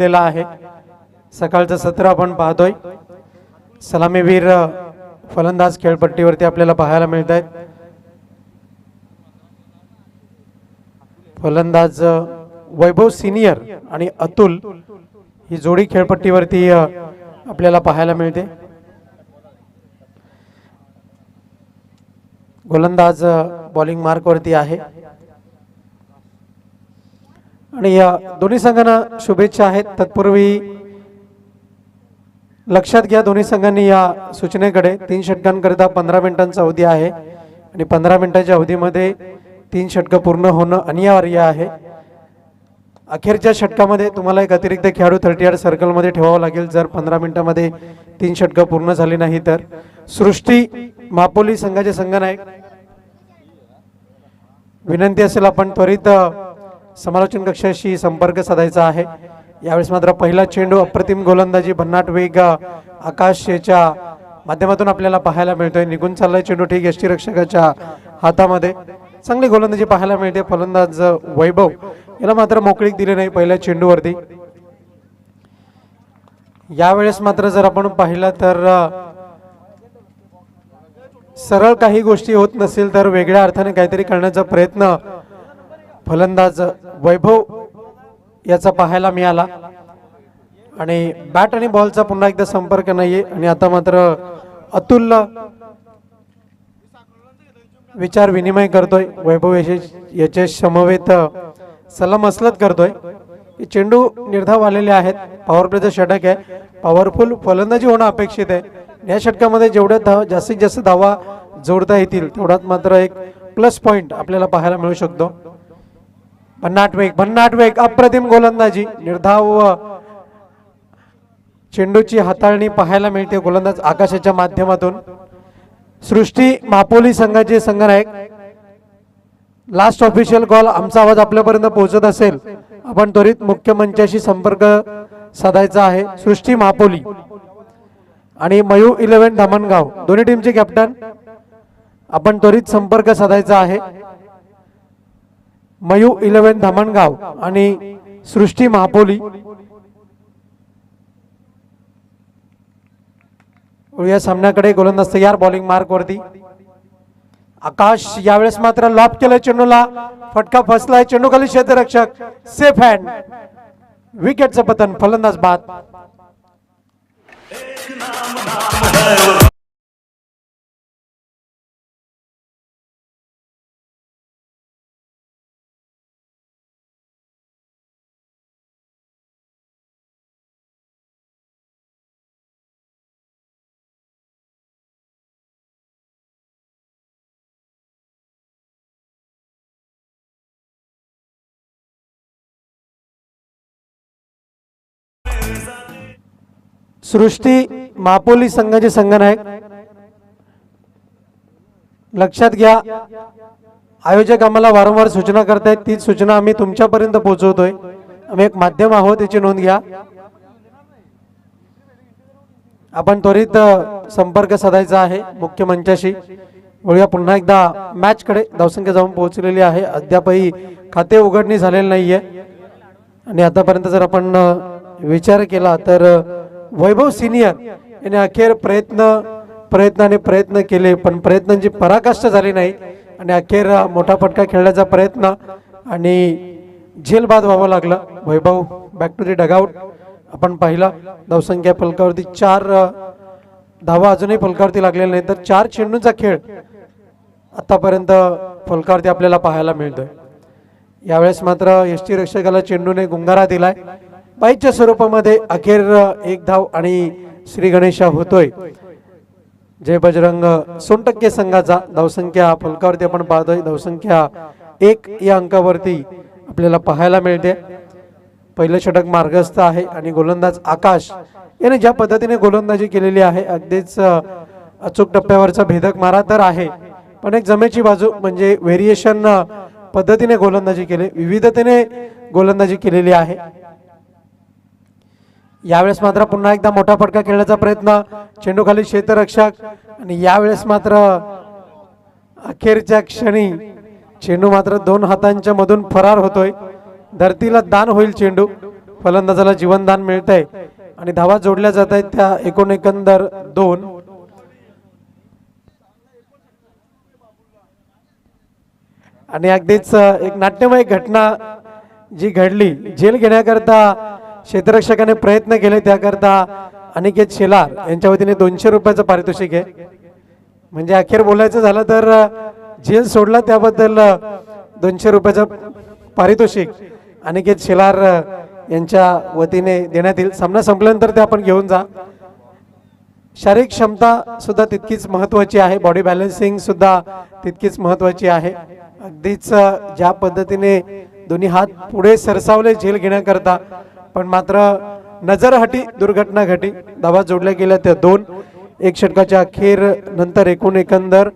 दिला आहे। सकाळचं सत्र आपण पाहतोय। सलामीवीर फलंदाज खेळपट्टीवरती आपल्याला पाहायला मिळत आहेत। फलंदाज वैभव सिनियर आणि अतुल ही जोडी खेळपट्टीवरती आपल्याला पाहायला मिळते। गोलंदाज बॉलिंग मार्क वरती आहे आणि या दोन्ही संघांना शुभेच्छा आहेत। तत्पूर्वी लक्षात घ्या, दोन्ही संघांनी या सूचनेकडे 3 षटकांकरिता 15 मिनिटांचा अवधी आहे आणि 15 मिनिटांच्या अवधीमध्ये 3 षटक पूर्ण होणं अनिवार्य आहे। अखेरच्या षटकामध्ये तुम्हाला एक अतिरिक्त खेळाडू 38 सर्कलमध्ये ठेवावा लागेल जर 15 मिनिटांमध्ये 3 षटक पूर्ण झाली नाही तर। सृष्टी मापोली संघाचे संघनायक, विनंती असेल आपण त्वरित समालोचन कक्षाशी संपर्क साधायचा आहे। यावेळेस मात्र पहिला चेंडू अप्रतिम गोलंदाजी, भन्नाट वेग आकाश याच्या माध्यमातून आपल्याला पाहायला मिळतोय। निघून चाललाय चेंडू ठीक यष्टीरक्षकाच्या हातामध्ये, चांगली गोलंदाजी पाहायला मिळते। फलंदाज वैभव याला मात्र मोकळीक दिली नाही पहिल्या चेंडूवरती। यावेळेस मात्र जर आपण पाहिलं तर सरळ काही गोष्टी होत नसेल तर वेगळ्या अर्थाने काहीतरी करण्याचा प्रयत्न फलंदाज वैभव याचा पाहायला मिळाला आणि बॅट आणि बॉलचा पुन्हा एकदा संपर्क नाहीये। आणि आता मात्र अतुल विचार विनिमय करतोय, वैभव याचे समवेत सलाम मसलत करतोय। चेंडू निर्धाव आलेले आहेत, पॉवर प्लेचं षटक आहे, पॉवरफुल फलंदाजी होणं अपेक्षित आहे। या षटकामध्ये जेवढ्या जास्तीत जास्त धावा जोडता येतील तेवढाच मात्र एक प्लस पॉइंट आपल्याला पाहायला मिळू शकतो। भन्नाट वेग अप्रतिम गोलंदाजी, निर्धाव चेंडूची हाताळणी पाहायला मिळते गोलंदाज आकाशाच्या माध्यमातून। सृष्टी मापोली संघाचे संघनायक, लास्ट ऑफिशियल कॉल, आमचा आवाज आपल्यापर्यंत पोहोचत असेल आपण त्वरित मुख्य मंचाशी संपर्क साधायचा आहे। सृष्टी मापोली आणि मयू 11 धामणगाव दोन्ही टीमचे कॅप्टन, आपण त्वरित संपर्क साधायचा आहे। मयू 11 धामणगाव आणि सृष्टी महापोली। या सामन्याकडे गोलंदाज तयार, बॉलिंग मार्क वरती आकाश। यावेळेस मात्र लॉब केलं चेंडूला, फटका फसलाय, चेंडू खाली क्षेत्ररक्षक, सेफ हँड, विकेटचं पतन, फलंदाज बाद। सृष्टी मापोली संघाचे संघनायक, लक्षात घ्या, आयोजक आम्हाला वारंवार सूचना करतायत, तीच सूचना आम्ही तुमच्यापर्यंत पोहोचवतोय। आम्ही एक माध्यम आहोत याची नोंद घ्या। आपण त्वरित संपर्क साधायचा आहे मुख्य मंचाशी। वळूया पुन्हा एकदा मॅच कडे। धावसंख्या जाऊन पोहोचलेली आहे, अद्यापही खाते उघडणी झालेले नाहीये आणि आतापर्यंत जर आपण विचार केला तर वैभव सिनियर याने अखेर प्रयत्न केले पण प्रयत्नांची पराकाष्ठा झाली नाही आणि अखेर मोठा फटका खेळण्याचा प्रयत्न आणि झेल बाद व्हावं लागलं। वैभव बॅक टू द डगआउट। आपण पाहिला धावसंख्या फलकावरती 4 धावा अजूनही फलकावरती लागलेल्या नाही, तर 4 चेंडूंचा खेळ आतापर्यंत फलकावरती आपल्याला पाहायला मिळतोय। यावेळेस मात्र यष्टीरक्षकाला चेंडूने गुंगारा दिलाय, बाईच्या स्वरूपामध्ये अखेर 1 धाव आणि श्री गणेशा होतोय जय बजरंग सोनटक्के संघाचा। धावसंख्या फलकावरती आपण पाहतोय, धावसंख्या 1 या अंकावरती आपल्याला पाहायला मिळते। पहिलं षटक मार्गस्थ आहे आणि गोलंदाज आकाश याने ज्या पद्धतीने गोलंदाजी केलेली आहे अगदीच अचूक टप्प्यावरचा भेदक मारा तर आहे, पण एक जमेची बाजू म्हणजे व्हेरिएशन पद्धतीने गोलंदाजी केली, विविधतेने गोलंदाजी केलेली आहे। यावेळेस मात्र पुन्हा एकदा मोठा फटका खेळण्याचा प्रयत्न, चेंडू खाली क्षेत्ररक्षक आणि यावेळेस मात्र अखेरच्या क्षणी चेंडू मात्र 2 हातांच्या मधून फरार होतोय, धरतीला दान होईल चेंडू। फलंदाजाला जीवनदान मिळतंय आणि धावा जोडल्या जात आहेत त्या एकंदर 2. आणि अगदीच एक नाट्यमय घटना जी घडली, झेल घेण्याकरता क्षेत्ररक्षकाने प्रयत्न केले, त्याकरता अनिकेत शेलार यांच्या वतीने 200 रुपयाचं पारितोषिक आहे. म्हणजे अखेर बोलायचं झालं तर झेल सोडला त्याबद्दल 200 रुपयाचं पारितोषिक अनिकेत शेलार यांच्या वतीने देण्यात येईल. सामना संपल्यानंतर ते आपण घेऊन जा. शारीरिक क्षमता सुद्धा तितकीच महत्त्वाची आहे, बॉडी बॅलन्सिंग सुद्धा तितकीच महत्त्वाची आहे. अगदीच ज्या पद्धतीने दोन्ही हात पुढे सरसावले झेल घेण्याकरता, पण मात्र नजरहटी दुर्घटना घटी. धावा जोडल्या गेल्या त्या 2. एक षटकाच्या अखेर नंतर एकंदर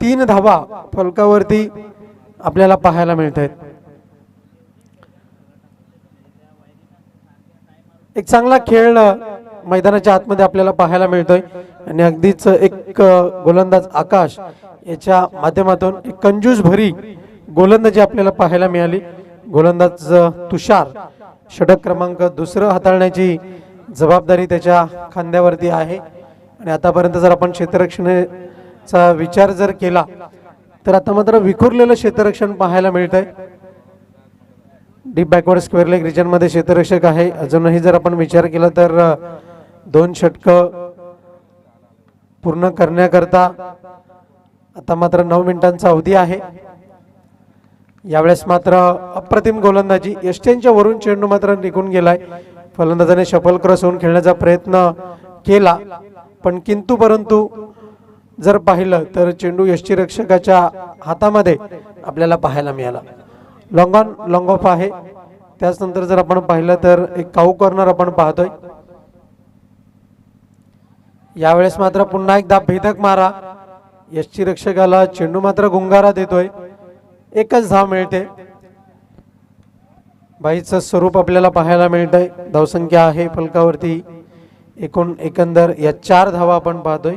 3 धावा फलकावरती आपल्याला पाहायला मिळत आहेत. एक चांगला खेळ मैदानाच्या आतमध्ये आपल्याला पाहायला मिळतोय आणि अगदीच एक गोलंदाज आकाश याच्या माध्यमातून एक कंजूस भरी गोलंदाजी आपल्याला पाहायला मिळाली. गोलंदाज तुषार षटक क्रमांक 2 हाताळण्याची जबाबदारी त्याच्या खांद्यावरती आहे. आणि आतापर्यंत जर आपण क्षेत्ररक्षणाचा विचार जर केला तर आता मात्र विखुरलेलं क्षेत्ररक्षण पाहायला मिळतंय. Deep backward square leg region मध्ये क्षेत्ररक्षक आहे. अजूनही जर आपण विचार केला तर 2 षटकं पूर्ण करण्याकरता आता मात्र 9 मिनिटांचा अवधी आहे. यावेळेस मात्र अप्रतिम गोलंदाजी, यष्ट्यांच्या वरून चेंडू मात्र निघून गेलाय. फलंदाजाने शफल क्रॉस होऊन खेळण्याचा प्रयत्न केला, पण किंतु परंतु जर पाहिलं तर चेंडू यष्टीरक्षकाच्या हातामध्ये आपल्याला पाहायला मिळाला. लॉंग ऑन लॉंग ऑफ आहे. त्याचनंतर जर आपण पाहिलं तर एक काऊ कॉर्नर आपण पाहतोय. यावेळेस मात्र पुन्हा एकदा भेदक मारा, यष्टीरक्षकाला चेंडू मात्र गुंगारा देतोय. एकच धाव मिळते. बाईचं स्वरूप आपल्याला पाहायला मिळतंय. धावसंख्या आहे फलकावरती एकंदर या 4 धावा आपण पाहतोय.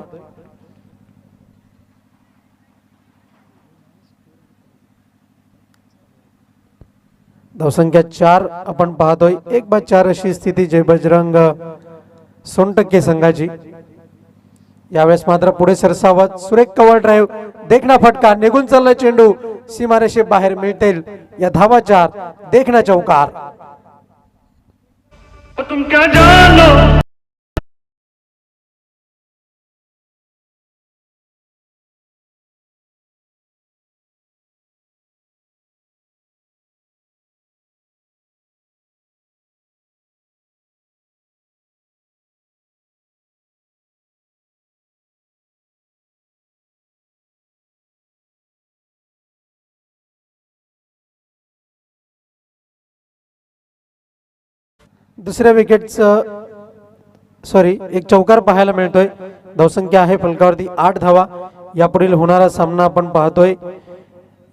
धावसंख्या 4 आपण पाहतोय. 1/4 अशी स्थिती जय बजरंग सोनटक्के संघाची. यावेळेस मात्र पुढे सरसावत सुरेख कव्हर ड्राईव्ह, देखना फटका, निघून चाललाय चेंडू, सीमारेषे बाहेर मिळतील या धावा 4. देखना चौकार. तुम क्या जानो दुसऱ्या विकेटचं एक चौकार पाहायला मिळतोय. धावसंख्या आहे फलकावरती 8 धावा. यापुढील होणारा सामना आपण पाहतोय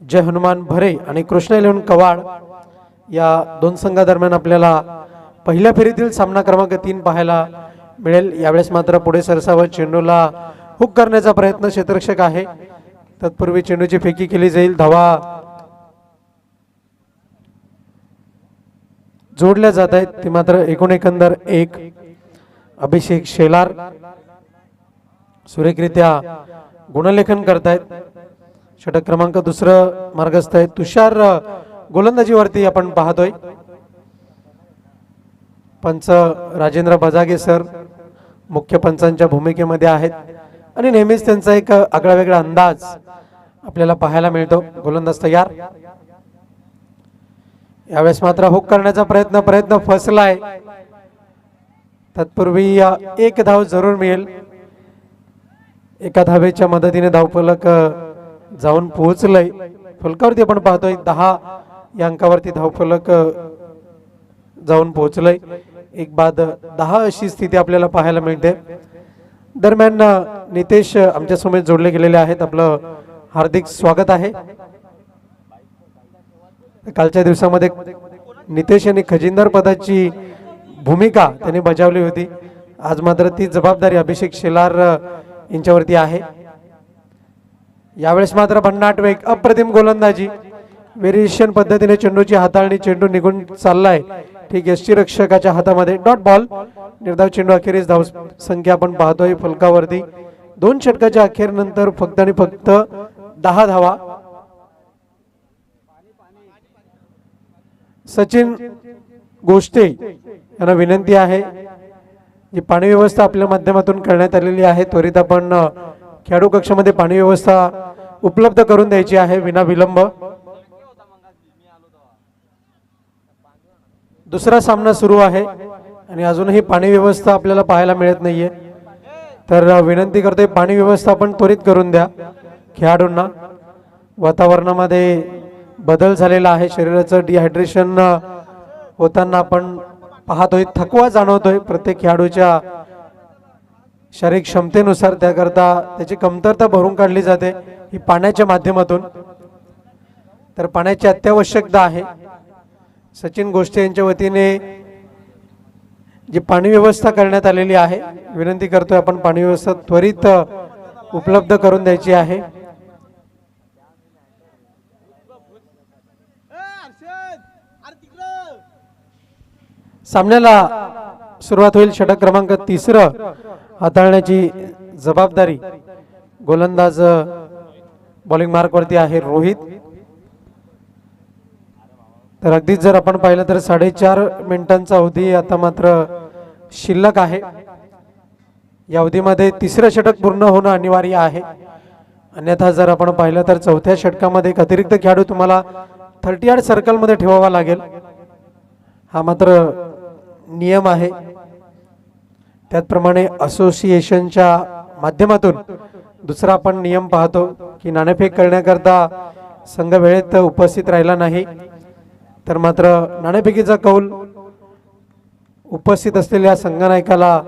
जय हनुमान भरे आणि कृष्णा इलेव्हन कवाड या 2 संघादरम्यान आपल्याला पहिल्या फेरीतील सामना क्रमांक 3 पाहायला मिळेल. यावेळेस मात्र पुढे सरसावत चेंडूला हुक करण्याचा प्रयत्न क्षेत्ररक्षक आहे. तत्पूर्वी चेंडूची फेकी केली जाईल. धावा जोडल्या जात आहेत. ती मात्र एकंदर 1. अभिषेक शेलार सुरेखरित्या गुणलेखन करतायत. षटक क्रमांक 2 मार्गस्थ आहे. तुषार गोलंदाजीवरती आपण पाहतोय. पंच राजेंद्र बजागे सर मुख्य पंचांच्या भूमिकेमध्ये आहेत आणि नेहमीच त्यांचा एक आगळा वेगळा अंदाज आपल्याला पाहायला मिळतो. गोलंदाज तयार. यावेळेस मात्र हुक करण्याचा प्रयत्न फसलाय. तत्पूर्वी 1 धाव जरूर मिळेल. एका धावेच्या मदतीने धावफलक जाऊन पोहोचलंय. फलकावरती आपण पाहतोय 10 या अंकावरती धावफलक जाऊन पोहोचलंय. 1/10 अशी स्थिती आपल्याला पाहायला मिळते. दरम्यान नितेश आमच्या समोर जोडले गेलेले आहेत. आपलं हार्दिक स्वागत आहे. कालच्या दिवसामध्ये नितेश यांनी खजिनदार पदाची भूमिका त्यांनी बजावली होती. आज मात्र ती जबाबदारी अभिषेक शेलार यांच्यावरती आहे. यावेळेस मात्र भन्नाट वेग, अप्रतिम गोलंदाजी, व्हेरिएशन पद्धतीने चेंडूची हाताळणी, चेंडू निघून चाललाय ठीक यष्टी रक्षकाच्या हातामध्ये डॉट बॉल. निर्धाव चेंडू अखेरीस धाव संख्या आपण पाहतोय फलकावरती 2 षटकाच्या अखेरनंतर फक्त आणि फक्त 10 धावा. सचिन गोष्टे यांना विनंती आहे जी पाणी व्यवस्था आपल्या माध्यमातून करण्यात आलेली आहे त्वरित आपण खेळाडू कक्षामध्ये पाणी व्यवस्था उपलब्ध करून द्यायची आहे विना विलंब. दुसरा सामना सुरू आहे आणि अजूनही पाणी व्यवस्था आपल्याला पाहायला मिळत नाहीये तर विनंती करतोय पाणी व्यवस्था आपण त्वरित करून द्या खेळाडूंना. वातावरणामध्ये बदल झालेला आहे शरीराचं डिहायड्रेशन होताना आपण पाहतोय थकवा जाणवतोय प्रत्येक खेळाडूच्या शारीरिक क्षमतेनुसार त्याकरता त्याची कमतरता भरून काढली जाते ही पाण्याच्या माध्यमातून. तर पाण्याची अत्यावश्यकता आहे. सचिन गोष्टे यांच्या वतीने जी पाणी व्यवस्था करण्यात आलेली आहे विनंती करतोय आपण पाणी व्यवस्था त्वरित उपलब्ध करून द्यायची आहे. सामन्याला सुरुवात होईल. षटक क्रमांक 3 हाताळण्याची जबाबदारी गोलंदाज बॉलिंग मार्क वरती आहे रोहित. तर अगदीच जर आपण पाहिलं तर 4.5 मिनिटांचा अवधी आता मात्र शिल्लक आहे. या अवधीमध्ये 3रं षटक पूर्ण होणं अनिवार्य आहे. अन्यथा जर आपण पाहिलं तर 4थ्या षटकामध्ये एक अतिरिक्त खेळाडू तुम्हाला 30 यार्ड सर्कलमध्ये ठेवावा लागेल. हा मात्र नियम आहे. त्याचप्रमाणे असोसिएशनच्या माध्यमातून दुसरा आपण नियम पाहतो की नाणेफेक करण्याकरता संघ वेळेत उपस्थित राहिला नाही तर मात्र नाणेफेकीचा कौल उपस्थित असलेल्या संघनायकाला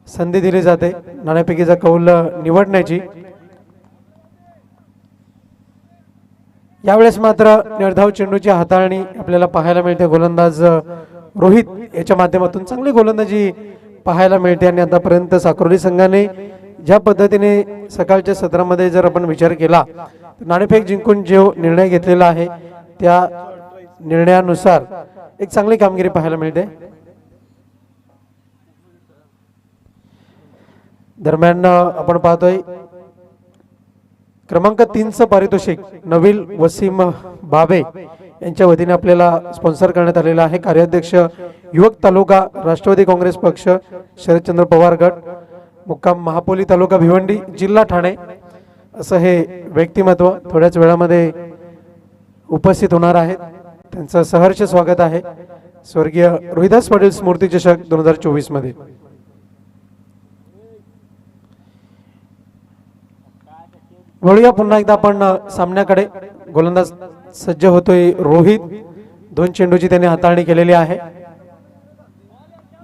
संधी दिली जाते नाणेफेकीचा कौल निवडण्याची. यावेळेस मात्र निर्धाव चेंडूची हाताळणी आपल्याला पाहायला मिळते. गोलंदाज रोहित याच्या माध्यमातून चांगली गोलंदाजी पाहायला मिळते आणि आतापर्यंत साक्रोली संघाने ज्या पद्धतीने सकाळच्या सत्रामध्ये जर आपण विचार केला तर नाणेफेक जिंकून जो निर्णय घेतलेला आहे त्या निर्णयानुसार एक चांगली कामगिरी पाहायला मिळते. दरम्यान आपण पाहतोय क्रमांक 3चं पारितोषिक नवील वसीम बाबे यांच्या वतीने आपल्याला स्पॉन्सर करण्यात आलेला आहे. कार्याध्यक्ष युवक तालुका राष्ट्रवादी काँग्रेस पक्ष शरदचंद्र पवार गट मुक्काम महापोली तालुका भिवंडी जिल्हा ठाणे असं हे व्यक्तिमत्व थोड्याच वेळामध्ये उपस्थित होणार आहेत. त्यांचं सहर्ष स्वागत आहे स्वर्गीय रोहिदास पाटील स्मृती चषक 2024 मध्ये. वळूया पुन्हा एकदा आपण सामन्याकडे. गोलंदाज सज्ज होतोय रोहित. 2 चेंडूची त्याने हाताळणी केलेली आहे.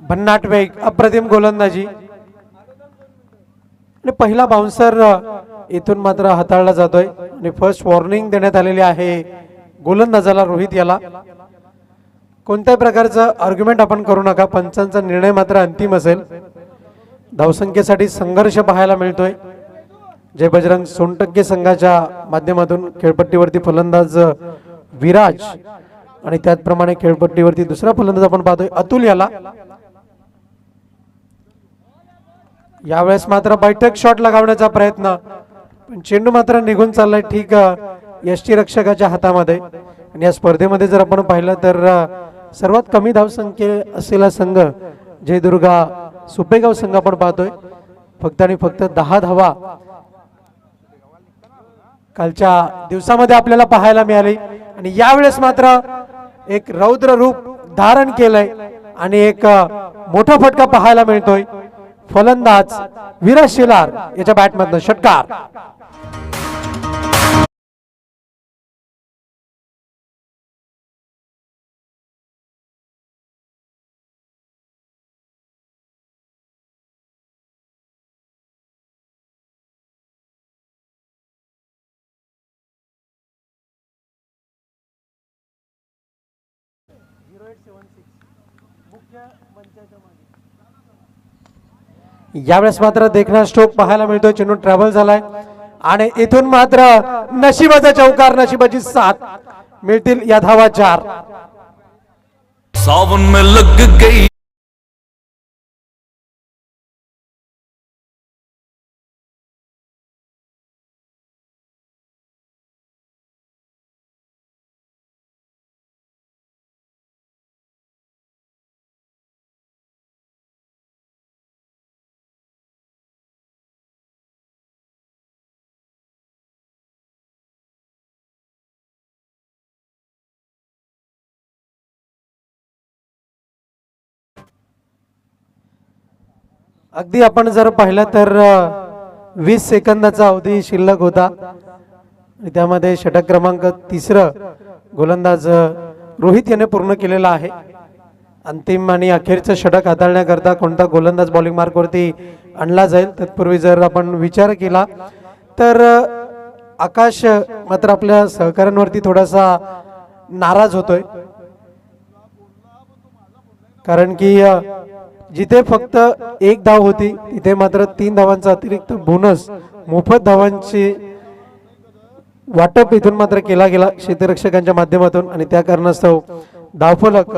भन्नाट वेग अप्रतिम गोलंदाजी आणि पहिला बाउन्सर इथून मात्र हाताळला जातोय आणि फर्स्ट वॉर्निंग देण्यात आलेली आहे गोलंदाजाला रोहित याला. कोणत्याही प्रकारचं आर्ग्युमेंट आपण करू नका. पंचांचा निर्णय मात्र अंतिम असेल. धावसंख्येसाठी संघर्ष पाहायला मिळतोय. जय बजरंग सोनटक्के संघाच्या माध्यमातून खेळपट्टीवरती फलंदाज विराज आणि त्याचप्रमाणे खेळपट्टीवरती दुसरा फलंदाज आपण पाहतोय अतुल याला. यावेळेस मात्र बैठक शॉट लगावण्याचा प्रयत्न पण चेंडू मात्र निघून चाललाय ठीक यष्टी रक्षकाच्या हातामध्ये. आणि या स्पर्धेमध्ये जर आपण पाहिलं तर सर्वात कमी धावसंख्ये असलेला संघ जयदुर्गा सुपेगाव संघ आपण पाहतोय. फक्त आणि फक्त 10 धावा कालच्या दिवसामध्ये आपल्याला पाहायला मिळाली आणि यावेळेस मात्र एक रौद्र रूप धारण केलंय आणि एक मोठा फटका पाहायला मिळतोय. फलंदाज विराज शेलार याच्या बॅटमधनं षटकार. यावेळेस मात्र देखणा स्ट्रोक पाहायला मिळतोय. चेंडू ट्रॅव्हल झालाय आणि इथून मात्र नशिबाचा चौकार नशिबाची साथ मिळतील या धावा 4. सावन में लग गई। अगदी आपण जर पाहिलं तर 20 सेकंदाचा अवधी शिल्लक होता आणि त्यामध्ये षटक क्रमांक 3 गोलंदाज रोहित याने पूर्ण केलेला आहे. अंतिम आणि अखेरचं षटक हाताळण्याकरता कोणता गोलंदाज बॉलिंग मार्कवरती आणला जाईल तत्पूर्वी जर आपण विचार केला तर आकाश मात्र आपल्या सहकाऱ्यांवरती थोडासा नाराज होतोय, कारण की जिथे फक्त एक धाव होती तिथे मात्र 3 धावांचा अतिरिक्त बोनस मोफत धावांची वाटप इथून मात्र केला गेला क्षेत्ररक्षकांच्या माध्यमातून आणि त्या कारणास्तव धावफलक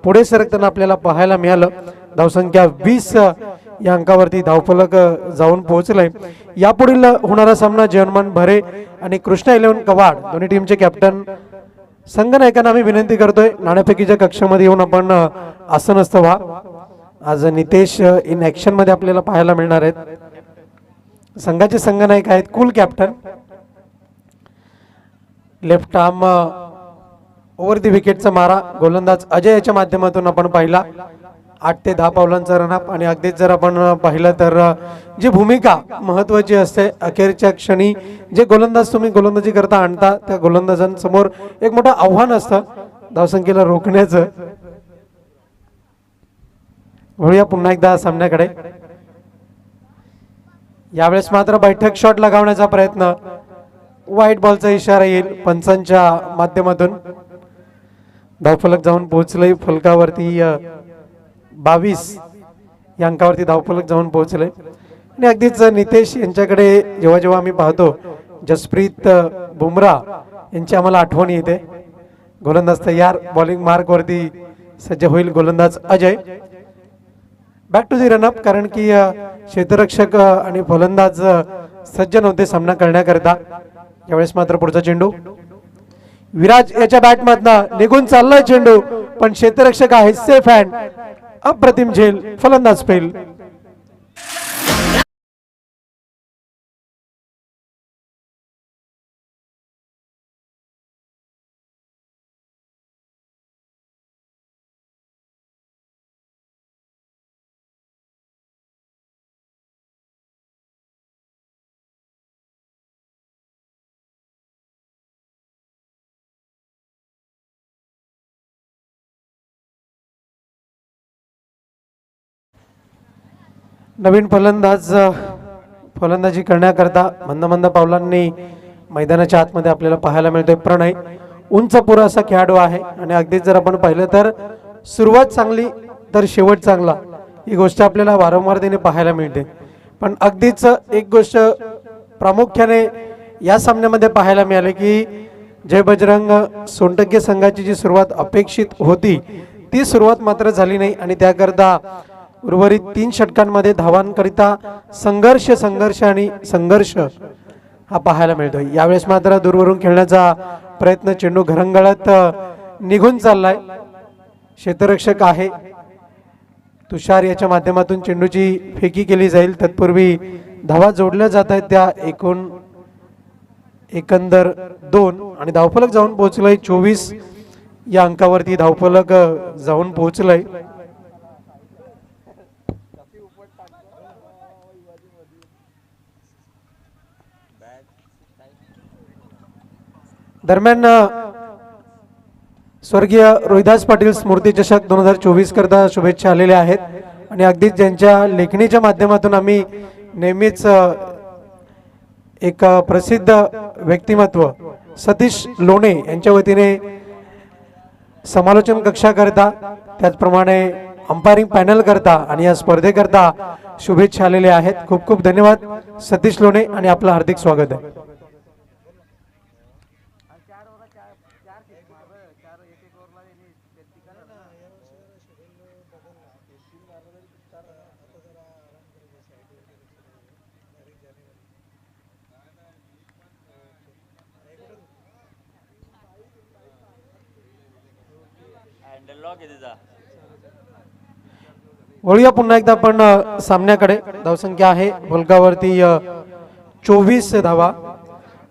पुढे सरकताना आपल्याला पाहायला मिळालं. धावसंख्या 20 या अंकावरती धावफलक जाऊन पोहोचलाय. यापुढील होणारा सामना जयमान भरे आणि कृष्णा 11 कवाड दोन्ही टीमचे कॅप्टन संघनायकांना आम्ही विनंती करतोय नाणेफेकीच्या कक्षामध्ये येऊन आपण आसनस्थ व्हा. आज नितेश इन ऍक्शन मध्ये आपल्याला पाहायला मिळणार आहेत. संघाचे संघनायक आहेत cool captain. Left arm over the विकेटचा मारा गोलंदाज अजय याच्या माध्यमातून आपण पाहिला. 8 ते 10 पावलांचा रनअप आणि अगदीच जर आपण पाहिलं तर जी भूमिका महत्वाची असते अखेरच्या क्षणी जे गोलंदाज तुम्ही गोलंदाजी करता आणता त्या गोलंदाजांसमोर एक मोठं आव्हान असतं धावसंख्येला रोखण्याचं. वळूया पुन्हा एकदा सामन्याकडे. यावेळेस मात्र बैठक शॉट लगावण्याचा प्रयत्न, व्हाईट बॉलचा इशारा येईल पंचांच्या माध्यमातून. धावफलक जाऊन पोहोचले फलकावरती 22 या अंकावरती धावफलक जाऊन पोहोचले आणि अगदीच नितेश यांच्याकडे जेव्हा जेव्हा आम्ही पाहतो जसप्रीत बुमराह यांची आम्हाला आठवण येते. गोलंदाज तयार, बॉलिंग मार्क वरती सज्ज होईल गोलंदाज Ajay. Back to the run up, कारण की क्षेत्ररक्षक आणि फलंदाज सज्ज नव्हते सामना करण्याकरता. यावेळेस मात्र पुढचा चेंडू विराज याच्या बॅट मधनं निघून चाललाय चेंडू, पण क्षेत्ररक्षक आहे सेफ हँड. अप्रतिम झेल, फलंदाज फेल. नवीन फलंदाजी करण्याकरता मंद मंद पावलांनी मैदानाच्या आतमध्ये आपल्याला पाहायला मिळतोय प्रणय. उंच पुरा असा खेळाडू आहे आणि अगदीच जर आपण पाहिलं तर सुरुवात चांगली तर शेवट चांगला, ही गोष्ट आपल्याला वारंवार त्याने पाहायला मिळते. पण अगदीच एक गोष्ट प्रामुख्याने या सामन्यामध्ये पाहायला मिळाले की जय बजरंग सोनटक्के संघाची जी सुरुवात अपेक्षित होती ती सुरुवात मात्र झाली नाही आणि त्याकरता उर्वरित 3 षटकांमध्ये धावांकरिता संघर्ष आणि संघर्ष हा पाहायला मिळतोय. यावेळेस मात्र दूरवरून खेळण्याचा प्रयत्न, चेंडू घरंगळत निघून चाललाय. क्षेत्ररक्षक आहे तुषार याच्या माध्यमातून चेंडूची फेकी केली जाईल. तत्पूर्वी धावा जोडल्या जात आहेत त्या एकंदर 2 आणि धावफलक जाऊन पोहोचलंय 24 या अंकावरती धावफलक जाऊन पोहोचलंय. दरम्यान स्वर्गीय रोहिदास पाटील स्मृती चषक 2024 करता शुभेच्छा आलेल्या आहेत आणि अगदीच ज्यांच्या लेखणीच्या माध्यमातून आम्ही नेहमीच एक प्रसिद्ध व्यक्तिमत्व सतीश लोणे यांच्या वतीने समालोचन कक्षा करता, त्याचप्रमाणे अंपायरिंग पॅनल करता आणि या स्पर्धेकरता शुभेच्छा आलेल्या आहेत. खूप खूप धन्यवाद सतीश लोणे आणि आपलं हार्दिक स्वागत आहे. वळूया पुन्हा एकदा आपण सामन्याकडे. धावसंख्या आहे फलकावरती 24 धावा.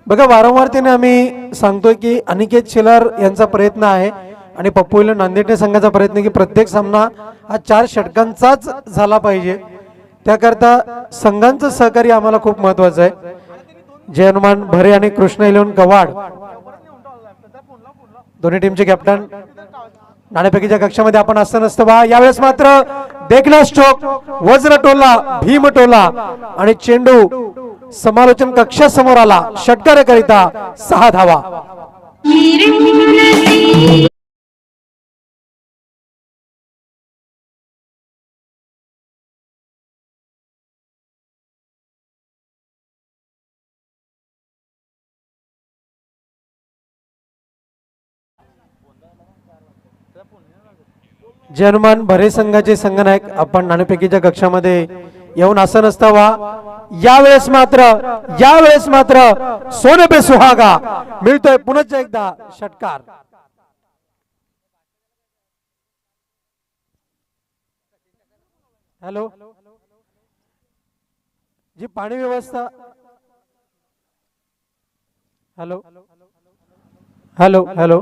बघा वारंवारतेने आम्ही सांगतोय की अनिकेत शेलार यांचा प्रयत्न आहे आणि पप्पू इलन नांदेडने संघाचा प्रयत्न की प्रत्येक सामना हा 4 षटकांचाच झाला पाहिजे. त्याकरता संघांचं सहकार्य आम्हाला खूप महत्वाचं आहे. जय हनुमान भरे आणि कृष्ण इलेव्हन कवाड दोन्ही टीमचे कॅप्टन नाणेफेकीच्या कक्षामध्ये आपण असं नसतं बा. यावेळेस मात्र देखना स्ट्रोक, वज्र टोला, भीम टोला आणि चेंडू समालोचन कक्षासमोर आला. षटकाराकरिता 6 धावा. जय हनुमान भरे संघाचे संघनायक आपण नाणेफेकीच्या कक्षामध्ये येऊन असं नसता वा. यावेळेस मात्र सोने पे सुहागा मिळतोय पुन्हा एकदा षटकार. हॅलो जी पाणी व्यवस्था. हॅलो हॅलो हॅलो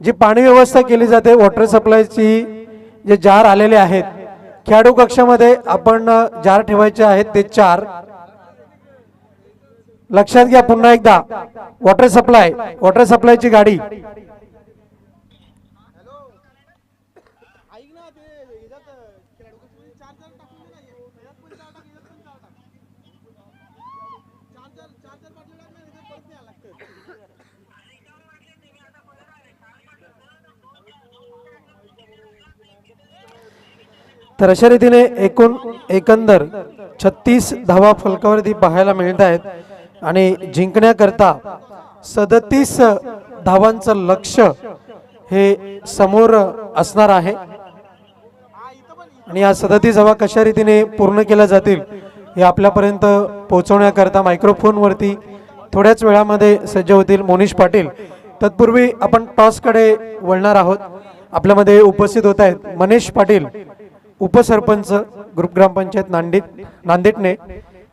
जी पाणी व्यवस्था केली जाते वॉटर सप्लायची जे जार आलेले आहेत खेळाडू कक्षामध्ये आपण जार ठेवायचे आहेत ते 4. लक्षात घ्या पुन्हा एकदा वॉटर सप्लायची गाडी. तर अशा रीतीने एकंदर 36 धावा फलकावरती पाहायला मिळत आहेत आणि जिंकण्याकरता 37 धावांचं लक्ष्य हे समोर असणार आहे. आणि या 37 धावा कशा रीतीने पूर्ण केल्या जातील हे आपल्यापर्यंत पोहोचवण्याकरता मायक्रोफोनवरती थोड्याच वेळामध्ये सज्ज होतील मोनिश पाटील. तत्पूर्वी आपण टॉसकडे वळणार आहोत. आपल्यामध्ये उपस्थित होत आहेत मनीष पाटील उपसरपंच ग्रुप ग्रामपंचायत नांदेडने.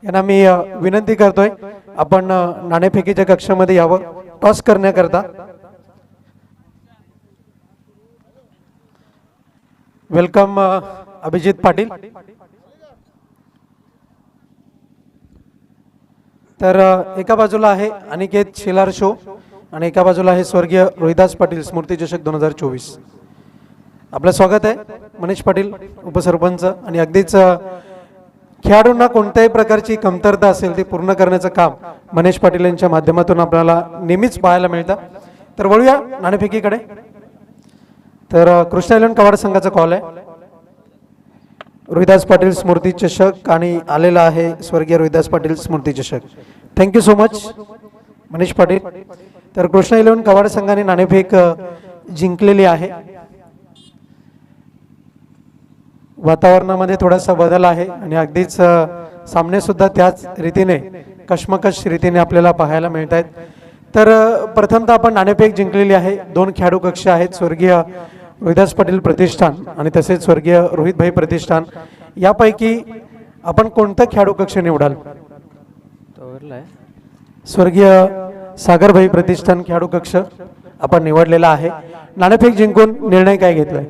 यांना मी विनंती करतोय आपण नाणेफेकीच्या कक्षामध्ये यावं टॉस करण्याकरता. वेलकम अभिजित पाटील. तर एका बाजूला आहे अनिकेत शेलार शो आणि एका बाजूला आहे स्वर्गीय रोहिदास पाटील स्मृती चषक 2024. आपलं स्वागत आहे मनीष पाटील उपसरपंच. आणि अगदीच खेळाडूंना कोणत्याही प्रकारची कमतरता असेल ती पूर्ण करण्याचं काम मनीष पाटील यांच्या माध्यमातून आपल्याला नेहमीच पाहायला मिळतं. तर वळूया नाणेफेकीकडे. तर कृष्णा इलेव्हन कवाड संघाचा कॉल आहे. रोहिदास पाटील स्मृती चषक आणि आलेला आहे स्वर्गीय रोहिदास पाटील स्मृती चषक. Thank you so much Manish Patil. तर कृष्णा इलेव्हन कवाड संघाने नाणेफेक जिंकलेली आहे. वातावरणामध्ये थोडासा बदल आहे आणि अगदीच सामने सुद्धा त्याच रीतीने कश्मकश रीतीने आपल्याला पाहायला मिळत आहेत. तर प्रथमतः आपण नाणेफेक जिंकलेली आहे. 2 खेळाडू कक्ष आहेत स्वर्गीय रोहिदास पाटील प्रतिष्ठान आणि तसेच स्वर्गीय रोहितभाई प्रतिष्ठान. यापैकी आपण कोणतं खेळाडू कक्ष निवडाल? स्वर्गीय सागरभाई प्रतिष्ठान खेळाडू कक्ष आपण निवडलेला आहे. नाणेफेक जिंकून निर्णय काय घेतलाय?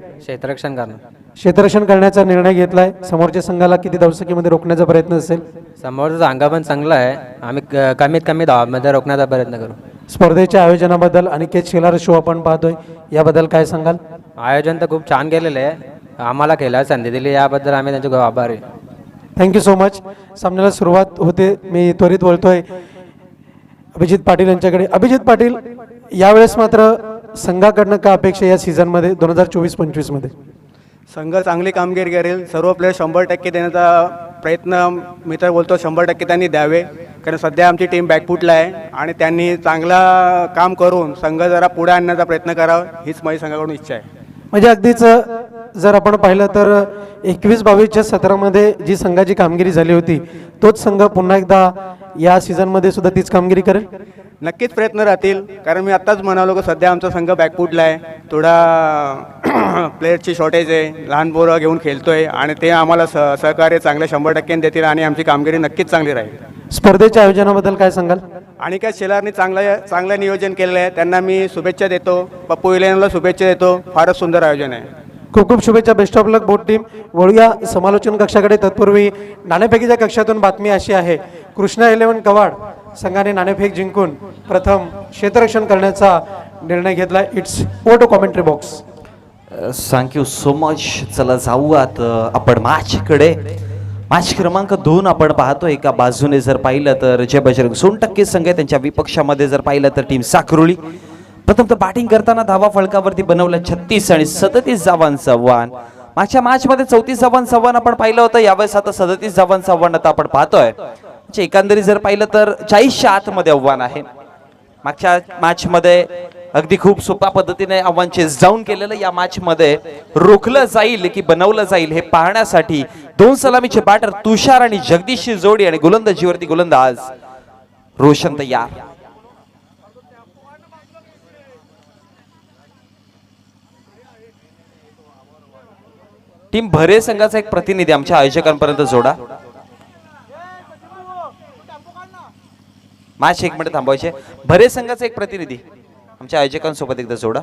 क्षेत्ररक्षण करण्याचा निर्णय घेतलाय. समोरच्या संघाला किती धावसंख्येमध्ये रोखण्याचा प्रयत्न असेल? समोरचा संघ पण चांगला आहे. आम्ही कमीत कमी धावामध्ये रोखण्याचा प्रयत्न करू. स्पर्धेच्या आयोजनाबद्दल अनिकेत शेलार शो आपण पाहतोय याबद्दल काय सांगाल? आयोजन तर खूप छान केलेलं आहे. आम्हाला खेळायला संधी दिली याबद्दल आम्ही त्यांचे खूप आभारी आहे. Thank you so much. सामन्याला सुरुवात होते. मी त्वरित बोलतोय अभिजित पाटील यांच्याकडे. अभिजित पाटील, यावेळेस मात्र संघाकडनं का अपेक्षा या सीझनमध्ये 2024-25 मध्ये? संघ चांगली कामगिरी करेल. सर्व प्लेयर 100% देण्याचा प्रयत्न मी तर बोलतो 100% त्यांनी द्यावे. कारण सध्या आमची टीम बॅकफुटला आहे आणि त्यांनी चांगला काम करून संघ जरा पुढे आणण्याचा प्रयत्न करावा हीच माझी संघाकडून इच्छा आहे. म्हणजे अगदीच जर आपण पाहिलं तर 21-22च्या सत्रामध्ये जी संघाची कामगिरी झाली होती तोच संघ पुन्हा एकदा या सीझनमध्ये सुद्धा तीच कामगिरी करेल. नक्कीच प्रयत्न राहतील, कारण मी आत्ताच म्हणालो की सध्या आमचा संघ बॅकफुटला आहे. थोडा प्लेयरची शॉर्टेज आहे, लहान पोरं घेऊन खेळतोय आणि ते आम्हाला सहकार्य चांगले 100% देतील आणि आमची कामगिरी नक्कीच चांगली राहील. स्पर्धेच्या आयोजनाबद्दल काय सांगाल? आणि काय शेलारनी चांगलं नियोजन केलेलं आहे, त्यांना मी शुभेच्छा देतो. पप्पू इलेनला शुभेच्छा देतो. फारच सुंदर आयोजन आहे. खूप खूप शुभेच्छा. Best of luck boat team. वळूया समालोचन कक्षाकडे. तत्पूर्वी नाणेफेकीच्या कक्षातून बातमी अशी आहे, कृष्णा 11 कवाड संघाने नाणेफेक जिंकून प्रथम क्षेत्ररक्षण करण्याचा निर्णय घेतला. It's over to commentary box. Thank you so much. चला जाऊयात आपण मॅचकडे. मॅच क्रमांक 2 आपण पाहतो. एका बाजूने जर पाहिलं तर जे बजरंग सोनटक्के संघ आहे त्यांच्या विपक्षामध्ये जर पाहिलं तर टीम साकरोळी. प्रथम तर बॅटिंग करताना धावा फलकावरती बनवल्या 36 आणि 37 धावांचं आव्हान. मागच्या मॅचमध्ये 34 धावांचं आव्हान आपण पाहिलं होतं. यावेळेस आता 37 धावांचं आव्हान आता आपण पाहतोय. एकंदरीत जर पाहिलं तर 40च्या आतमध्ये आव्हान आहे. मागच्या मॅचमध्ये अगदी खूप सोप्या पद्धतीने आव्हान चेस डाऊन केलेलं. या मॅचमध्ये रोखलं जाईल की बनवलं जाईल हे पाहण्यासाठी 2 सलामीचे बॅटर तुषार आणि जगदीशची जोडी आणि गोलंदाजीवरती गोलंदाज रोशन तयार. टीम भरे संघाचा एक प्रतिनिधी आमच्या आयोजकांपर्यंत जोडा. मॅच 1 मिनिट थांबवायचे. भरे संघाचा एक प्रतिनिधी आमच्या आयोजकांसोबत एकदा जोडा.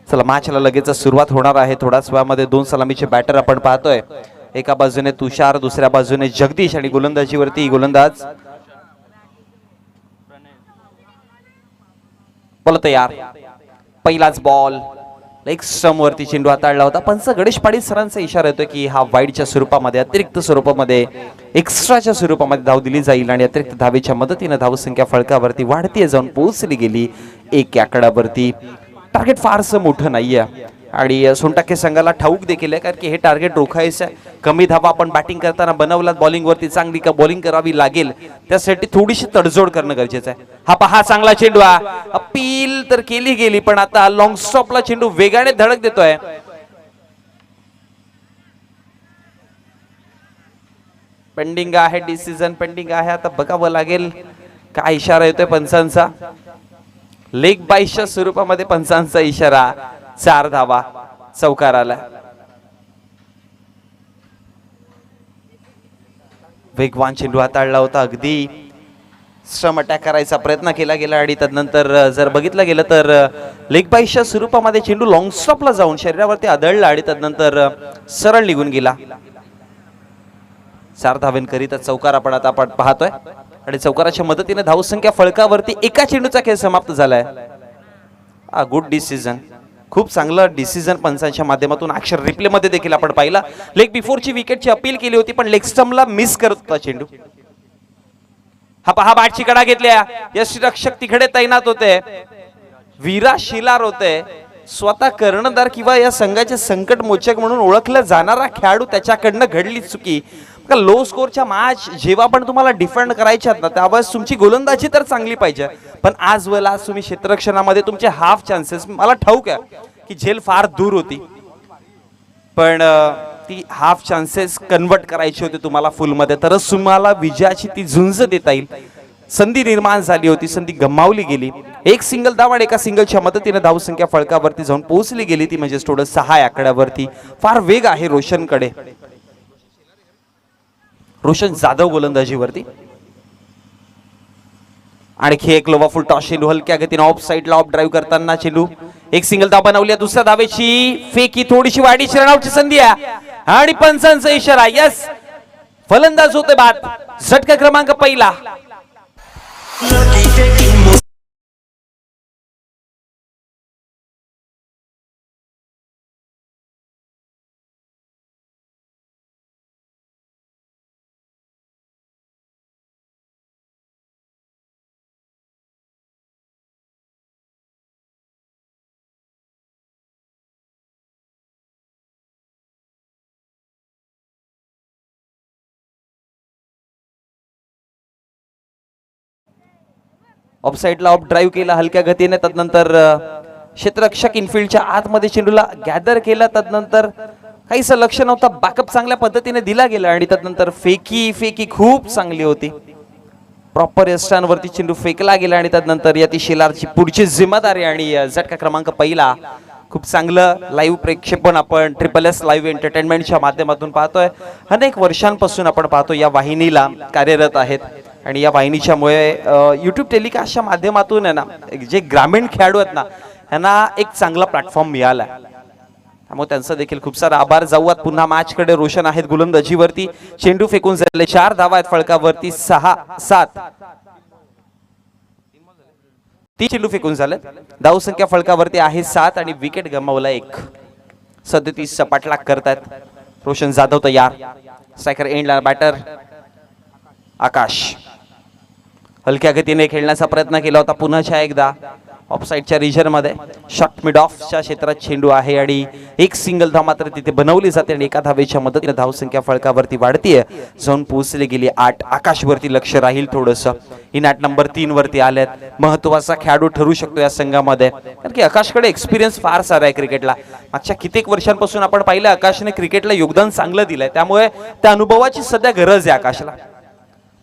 चला मॅचला लगेच सुरुवात होणार आहे. थोड्याच वेळामध्ये 2 सलामीचे बॅटर आपण पाहतोय. एका बाजूने तुषार, दुसऱ्या बाजूने जगदीश आणि गोलंदाजीवरती गोलंदाज बोल तयार. पहिलाच बॉल लेग स्टंप वरती चेंडू हाताळला होता. पंच गणेश पाटील सरांचा इशारा येतो की हा वाईडच्या स्वरूपामध्ये, अतिरिक्त स्वरूपामध्ये, एक्स्ट्राच्या स्वरूपामध्ये धाव दिली जाईल आणि अतिरिक्त धावेच्या मदतीने धावसंख्या फळकावरती वाढती जाऊन पोहोचली गेली 1 आकड्यावरती. टार्गेट फारसं मोठं नाहीये आणि सोनटक्के संघाला ठाऊक देखील आहे, कारण की हे टार्गेट रोखायचं. कमी धावा आपण बॅटिंग करताना बनवलात, बॉलिंगवरती चांगली का बॉलिंग करावी लागेल, त्यासाठी थोडीशी तडजोड करणं गरजेचं आहे. हा पहा चांगला चेंडू, अपील तर केली गेली पण आता लॉंग स्टॉपला चेंडू वेगाने धडक देतोय. पेंडिंग आहे, डिसिजन पेंडिंग आहे. आता बघावं लागेल काय इशारा येतोय पंचांचा. लेग बाईसच्या स्वरूपामध्ये पंचांचा इशारा. 4 धावा चौकाराला. वेगवान चेंडू हाताळला होता. अगदी स्टंप अटॅक करायचा प्रयत्न केला गेला आणि तदनंतर जर बघितलं गेलं तर लेग बाईसच्या स्वरूपामध्ये चेंडू लॉंग स्टॉपला जाऊन शरीरावरती आदळला आणि तदनंतर सरळ निघून गेला. 4 धावेंकरिता चौकार आपण पाहतोय आणि चौकाराच्या मदतीने धावसंख्या फळकावरती एका चेंडूचा खेळ समाप्त झालाय. गुड डिसिजन, खूप चांगलं डिसिजन पंचांच्या माध्यमातून. ऍक्शन रिप्ले मध्ये देखील आपण पाहिला. लेग बिफोरची विकेटची अपील केली होती पण लेग स्टंपला मिस करत होता चेंडू. हा पहा बॅटची कडा घेतल्या. यष्टिरक्षक तिकडे तैनात होते. वीरा शिलार होते. स्वतः कर्णधार किंवा या संघाचे संकट मोचक म्हणून ओळखला जाणारा खेळाडू, त्याच्याकडनं घडली चुकी. लो स्कोरच्या मॅच जेव्हा पण तुम्हाला डिफेंड करायच्यात ना, त्यावेळेस तुमची गोलंदाजी तर चांगली पाहिजे. पण आज तुम्ही क्षेत्ररक्षणामध्ये तुमचे हाफ चान्सेस, मला ठाऊक आहे की झेल फार दूर होती पण ती हाफ चान्सेस कन्वर्ट करायची होती तुम्हाला फुल मध्ये, तरच तुम्हाला विजयाची ती झुंज देता येईल. संधी निर्माण झाली होती, संधी गमावली गेली. एक सिंगल धाव आणि एका सिंगलच्या मदतीने धावसंख्या फळकावरती जाऊन पोहोचली गेली ती म्हणजे थोडं 6 आकड्यावरती. फार वेग आहे रोशनकडे. रोशन जाधव गोलंदाजीवरती. आणखी एक लोवाफुल टॉस चेंडू हलक्या गतीने ऑफ साइडला ऑफ ड्राईव्ह करताना चेंडू. एक सिंगल धाव बनवली. दुसऱ्या धावेची फेकी, थोडीशी वाढीची रनआउटची संधी आहे आणि पंचांचा इशारा. यस, फलंदाज होते बाद. झटका क्रमांक पहिला. ऑफ साईडला ऑफ ड्राईव्ह केला हलक्या गतीने, तदनंतर क्षेत्ररक्षक इनफिल्डच्या आतमध्ये चेंडूला गॅदर केला, तदनंतर काहीसं लक्ष नव्हतं, बॅकअप चांगल्या पद्धतीने दिला गेला आणि तदनंतर फेकी खूप चांगली होती, प्रॉपर यष्टांवरती चेंडू फेकला गेला आणि त्यानंतर यती शेलारची पुढची जिम्मेदारी आणि झटका क्रमांक पहिला. खूप चांगलं लाईव्ह प्रेक्षेपण आपण SSS लाईव्ह एंटरटेनमेंटच्या माध्यमातून पाहतोय. अनेक वर्षांपासून आपण पाहतो या वाहिनीला कार्यरत आहेत आणि या वाहिनीच्यामुळे यूट्यूब टेलिकास्टच्या माध्यमातून आहे ना जे ग्रामीण खेळाडू आहेत ना यांना एक चांगला प्लॅटफॉर्म मिळाला, त्यामुळे त्यांचा देखील खूप सारा आभार. जाऊयात पुन्हा मॅचकडे. रोशन आहेत गोलंदाजीवरती, चेंडू फेकून झाले 4 धावा आहेत फलकावरती, 6-7 ती चेंडू फेकून झाले. धाव संख्या फलकावरती आहे 7 आणि विकेट गमावला 1. 37 पाठलाग करतायत रोशन जाधव तयार. स्ट्रायकर एंडला बॅटर आकाश हलक्या गतीने खेळण्याचा प्रयत्न केला होता, पुन्हा एकदा ऑफसाईडच्या रिजन मध्ये शॉट मिड ऑफच्या क्षेत्रात चेंडू आहे आणि एक सिंगल धाव मात्र तिथे बनवली जाते आणि एका धावेच्या मदतीने धाव संख्या फलकावरती वाढतीये, जाऊन पोहोचली गेली 8. आकाशवरती लक्ष राहील थोडंसं. इनॅट नंबर 3 वरती आलेत, महत्वाचा खेळाडू ठरू शकतो या संघामध्ये, कारण की आकाशकडे एक्सपिरियन्स फार सारा आहे क्रिकेटला. मागच्या कित्येक वर्षांपासून आपण पाहिलं आकाशने क्रिकेटला योगदान चांगलं दिलंय, त्यामुळे त्या अनुभवाची सध्या गरज आहे आकाशला.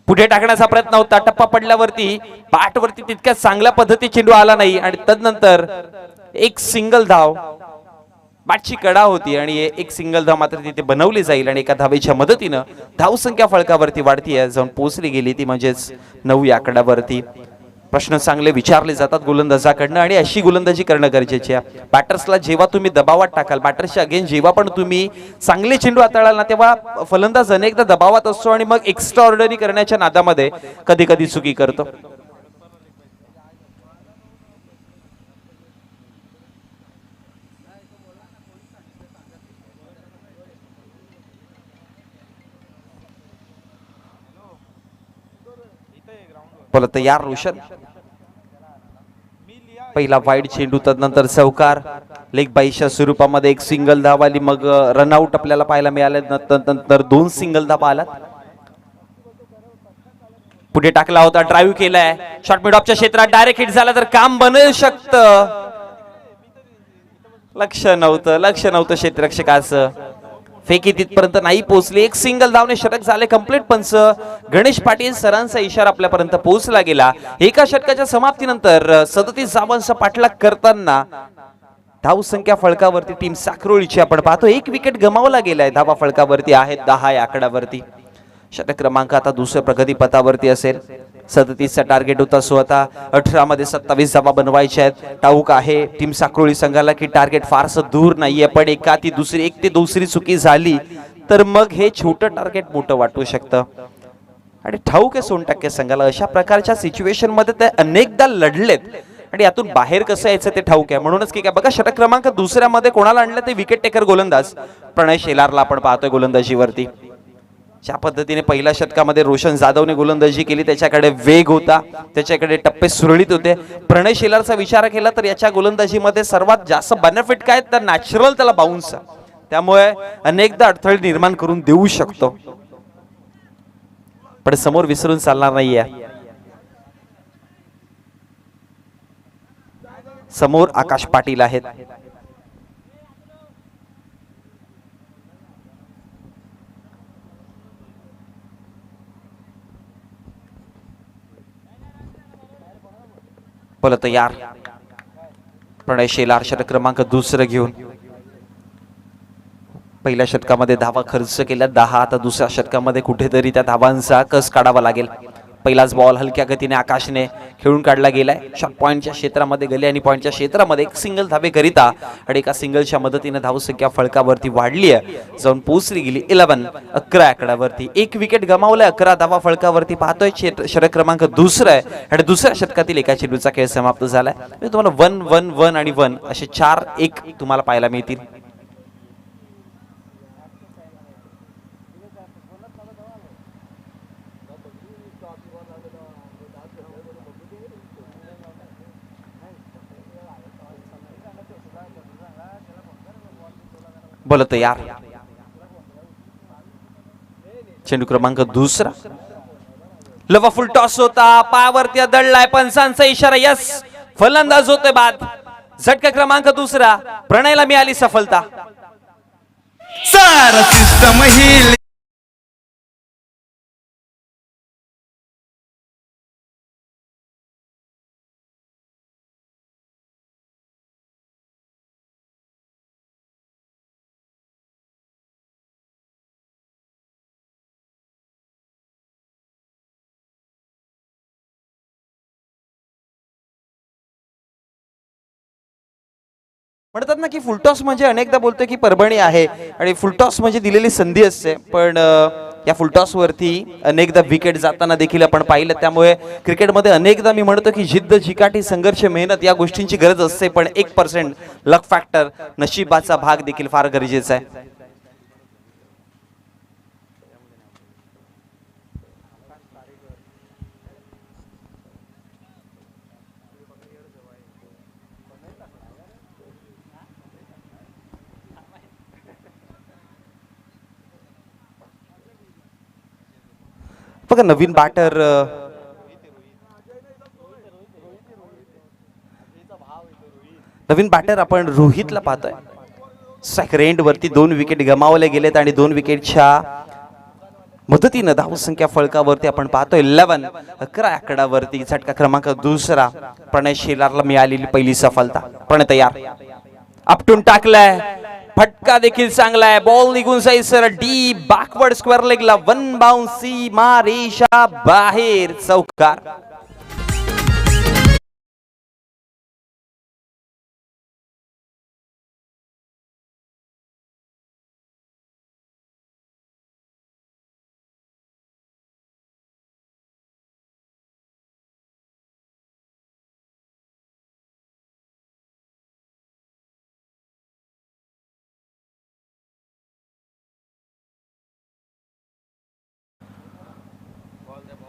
पुढे टाकण्याचा प्रयत्न होता, टप्पा पडल्यावरती पाठवरती तितक्या चांगल्या पद्धती चेंडू आला नाही आणि तदनंतर एक सिंगल धाव बॅटची कडा होती आणि एक सिंगल धाव मात्र तिथे बनवली जाईल आणि एका धावेच्या मदतीनं धाव संख्या फलकावरती वाढतीये, जाऊन पोहोचली गेली ती म्हणजेच 9 या आकड्यावरती. प्रश्न चांगले विचारले जातात गोलंदाजाकडनं आणि अशी गोलंदाजी करणं गरजेची आहे. बॅटर्सला जेव्हा तुम्ही दबावात टाकाल, बॅटर्सच्या अगेन जेव्हा पण तुम्ही चांगले चेंडू हाताळाल ना, तेव्हा फलंदाज अनेकदा दबावात असतो आणि मग एक्स्ट्रा ऑर्डरी करण्याच्या नादामध्ये कधी कधी चुकी करतो. बोला तयार रोशन. पहिला वाईड चेंडू, तदनंतर चौकार, लेग बाईच्या स्वरूपामध्ये एक सिंगल धाव आली, मग रनआउट आपल्याला पाहायला मिळाले, नंतर 2 सिंगल धावा आल्यात. पुढे टाकला होता, ड्राईव्ह केलाय, शॉट मिड ऑफच्या क्षेत्रात डायरेक्ट हिट झाला तर काम बनू शकतं. लक्ष नव्हतं क्षेत्ररक्षकाचं, फेकी तिथपर्यंत नाही पोहोचली. एक सिंगल धावने षटक झाले कंप्लीट. पंच गणेश पाटील सरांचा इशारा आपल्यापर्यंत पोहोचला गेला. एका षटकाच्या समाप्तीनंतर 37 धावांचा पाठलाग करताना धाव संख्या फलकावरती टीम साखरोळीची आपण पाहतो 1 विकेट गमावला गेलाय. धावा फलकावरती आहेत 10 या आकड्यावरती. षटक क्रमांक आता दुसऱ्या प्रगती पथावरती असेल. 37चा टार्गेट होता, स्वतः 18 मध्ये 27 धावा बनवायच्या आहेत. ठाऊक आहे टीम साखरोळी संघाला की टार्गेट फारसं दूर नाहीये, पण एक ते दुसरी चुकी झाली तर मग हे छोटं टार्गेट मोठं वाटू शकतं. आणि ठाऊक आहे 100% संघाला अशा प्रकारच्या सिच्युएशन मध्ये ते अनेकदा लढलेत आणि यातून बाहेर कसं यायचं ते ठाऊक आहे. म्हणूनच की काय बघा, षटक क्रमांक दुसऱ्यामध्ये कोणाला आणलं ते विकेट टेकर गोलंदाज प्रणय शेलारला आपण पाहतोय गोलंदाजीवरती. ज्या पद्धतीने पहिल्या षटकामध्ये रोशन जाधवने गोलंदाजी केली, त्याच्याकडे वेग होता, त्याच्याकडे टप्पे सुरळीत होते. प्रणय शेलारचा विचार केला तर याच्या गोलंदाजीमध्ये सर्वात जास्त बेनिफिट काय तर नॅचरल त्याला बाउन्स, त्यामुळे अनेकदा अडथळे निर्माण करून देऊ शकतो. पण समोर विसरून चालणार नाहीये. समोर आकाश पाटील आहेत. बोला तयार. प्रणय शेलार षटक क्रमांक दुसरं घेऊन. पहिल्या षटकामध्ये धावा खर्च केल्या 10, आता दुसऱ्या षटकामध्ये कुठेतरी त्या धावांचा कस काढावा लागेल. पहिलाच बॉल हलक्या गतीने आकाशने खेळून काढला गेलाय. शॉट पॉइंटच्या क्षेत्रामध्ये गेले आणि पॉइंटच्या क्षेत्रामध्ये एक सिंगल धावेकरिता आणि एका सिंगलच्या मदतीने धावसंख्या फलकावरती वाढली आहे, जाऊन पोहोचली गेली 11 आकड्यावरती. 1 विकेट गमावलाय, 11 धावा फलकावरती पाहतोय. षटक क्रमांक दुसरा आहे आणि दुसऱ्या षटकातील एका चेंडूचा खेळ समाप्त झालाय. तुम्हाला 1-1-1 आणि 1 असे 4-1 तुम्हाला पाहायला मिळतील. बोला तयार. चेंडू क्रमांक दुसरा, लवा फुल टॉस होता, पायावरती आदळलाय, पंचांचा इशारा. यस, फलंदाज होतोय बाद. झटका क्रमांक दुसरा, प्रणयला मिळाली सफलता. सारा सिस्टम ही म्हणतात ना की फुलटॉस म्हणजे, अनेकदा बोलतो की परभणी आहे आणि फुलटॉस म्हणजे दिलेली संधी असते, पण या फुलटॉस वरती अनेकदा विकेट जाताना देखील आपण पाहिलं. त्यामुळे क्रिकेटमध्ये अनेकदा मी म्हणतो की जिद्द, चिकाटी, संघर्ष, मेहनत या गोष्टींची गरज असते, पण 1% लक फॅक्टर, नशिबाचा भाग देखील फार गरजेचा आहे. बघा नवीन बॅटर आपण रोहितला पाहतोय. स्ट्राइक रेंट वरती 2 विकेट गमावले गेलेत आणि 2 विकेटच्या मदतीनं धावसंख्या फळकावरती आपण पाहतोय 11 आकड्यावरती. झटका क्रमांक दुसरा, प्रणय शेलारला मिळालेली पहिली सफलता. प्रणय तयार, आपटून टाकलाय, फटका देखील चांगला आहे. बॉल निघून जाईल सर डीप बॅकवर्ड स्क्वेअर लेगला. 1 बाउन्स, सीमा रेषा बाहेर, चौकार.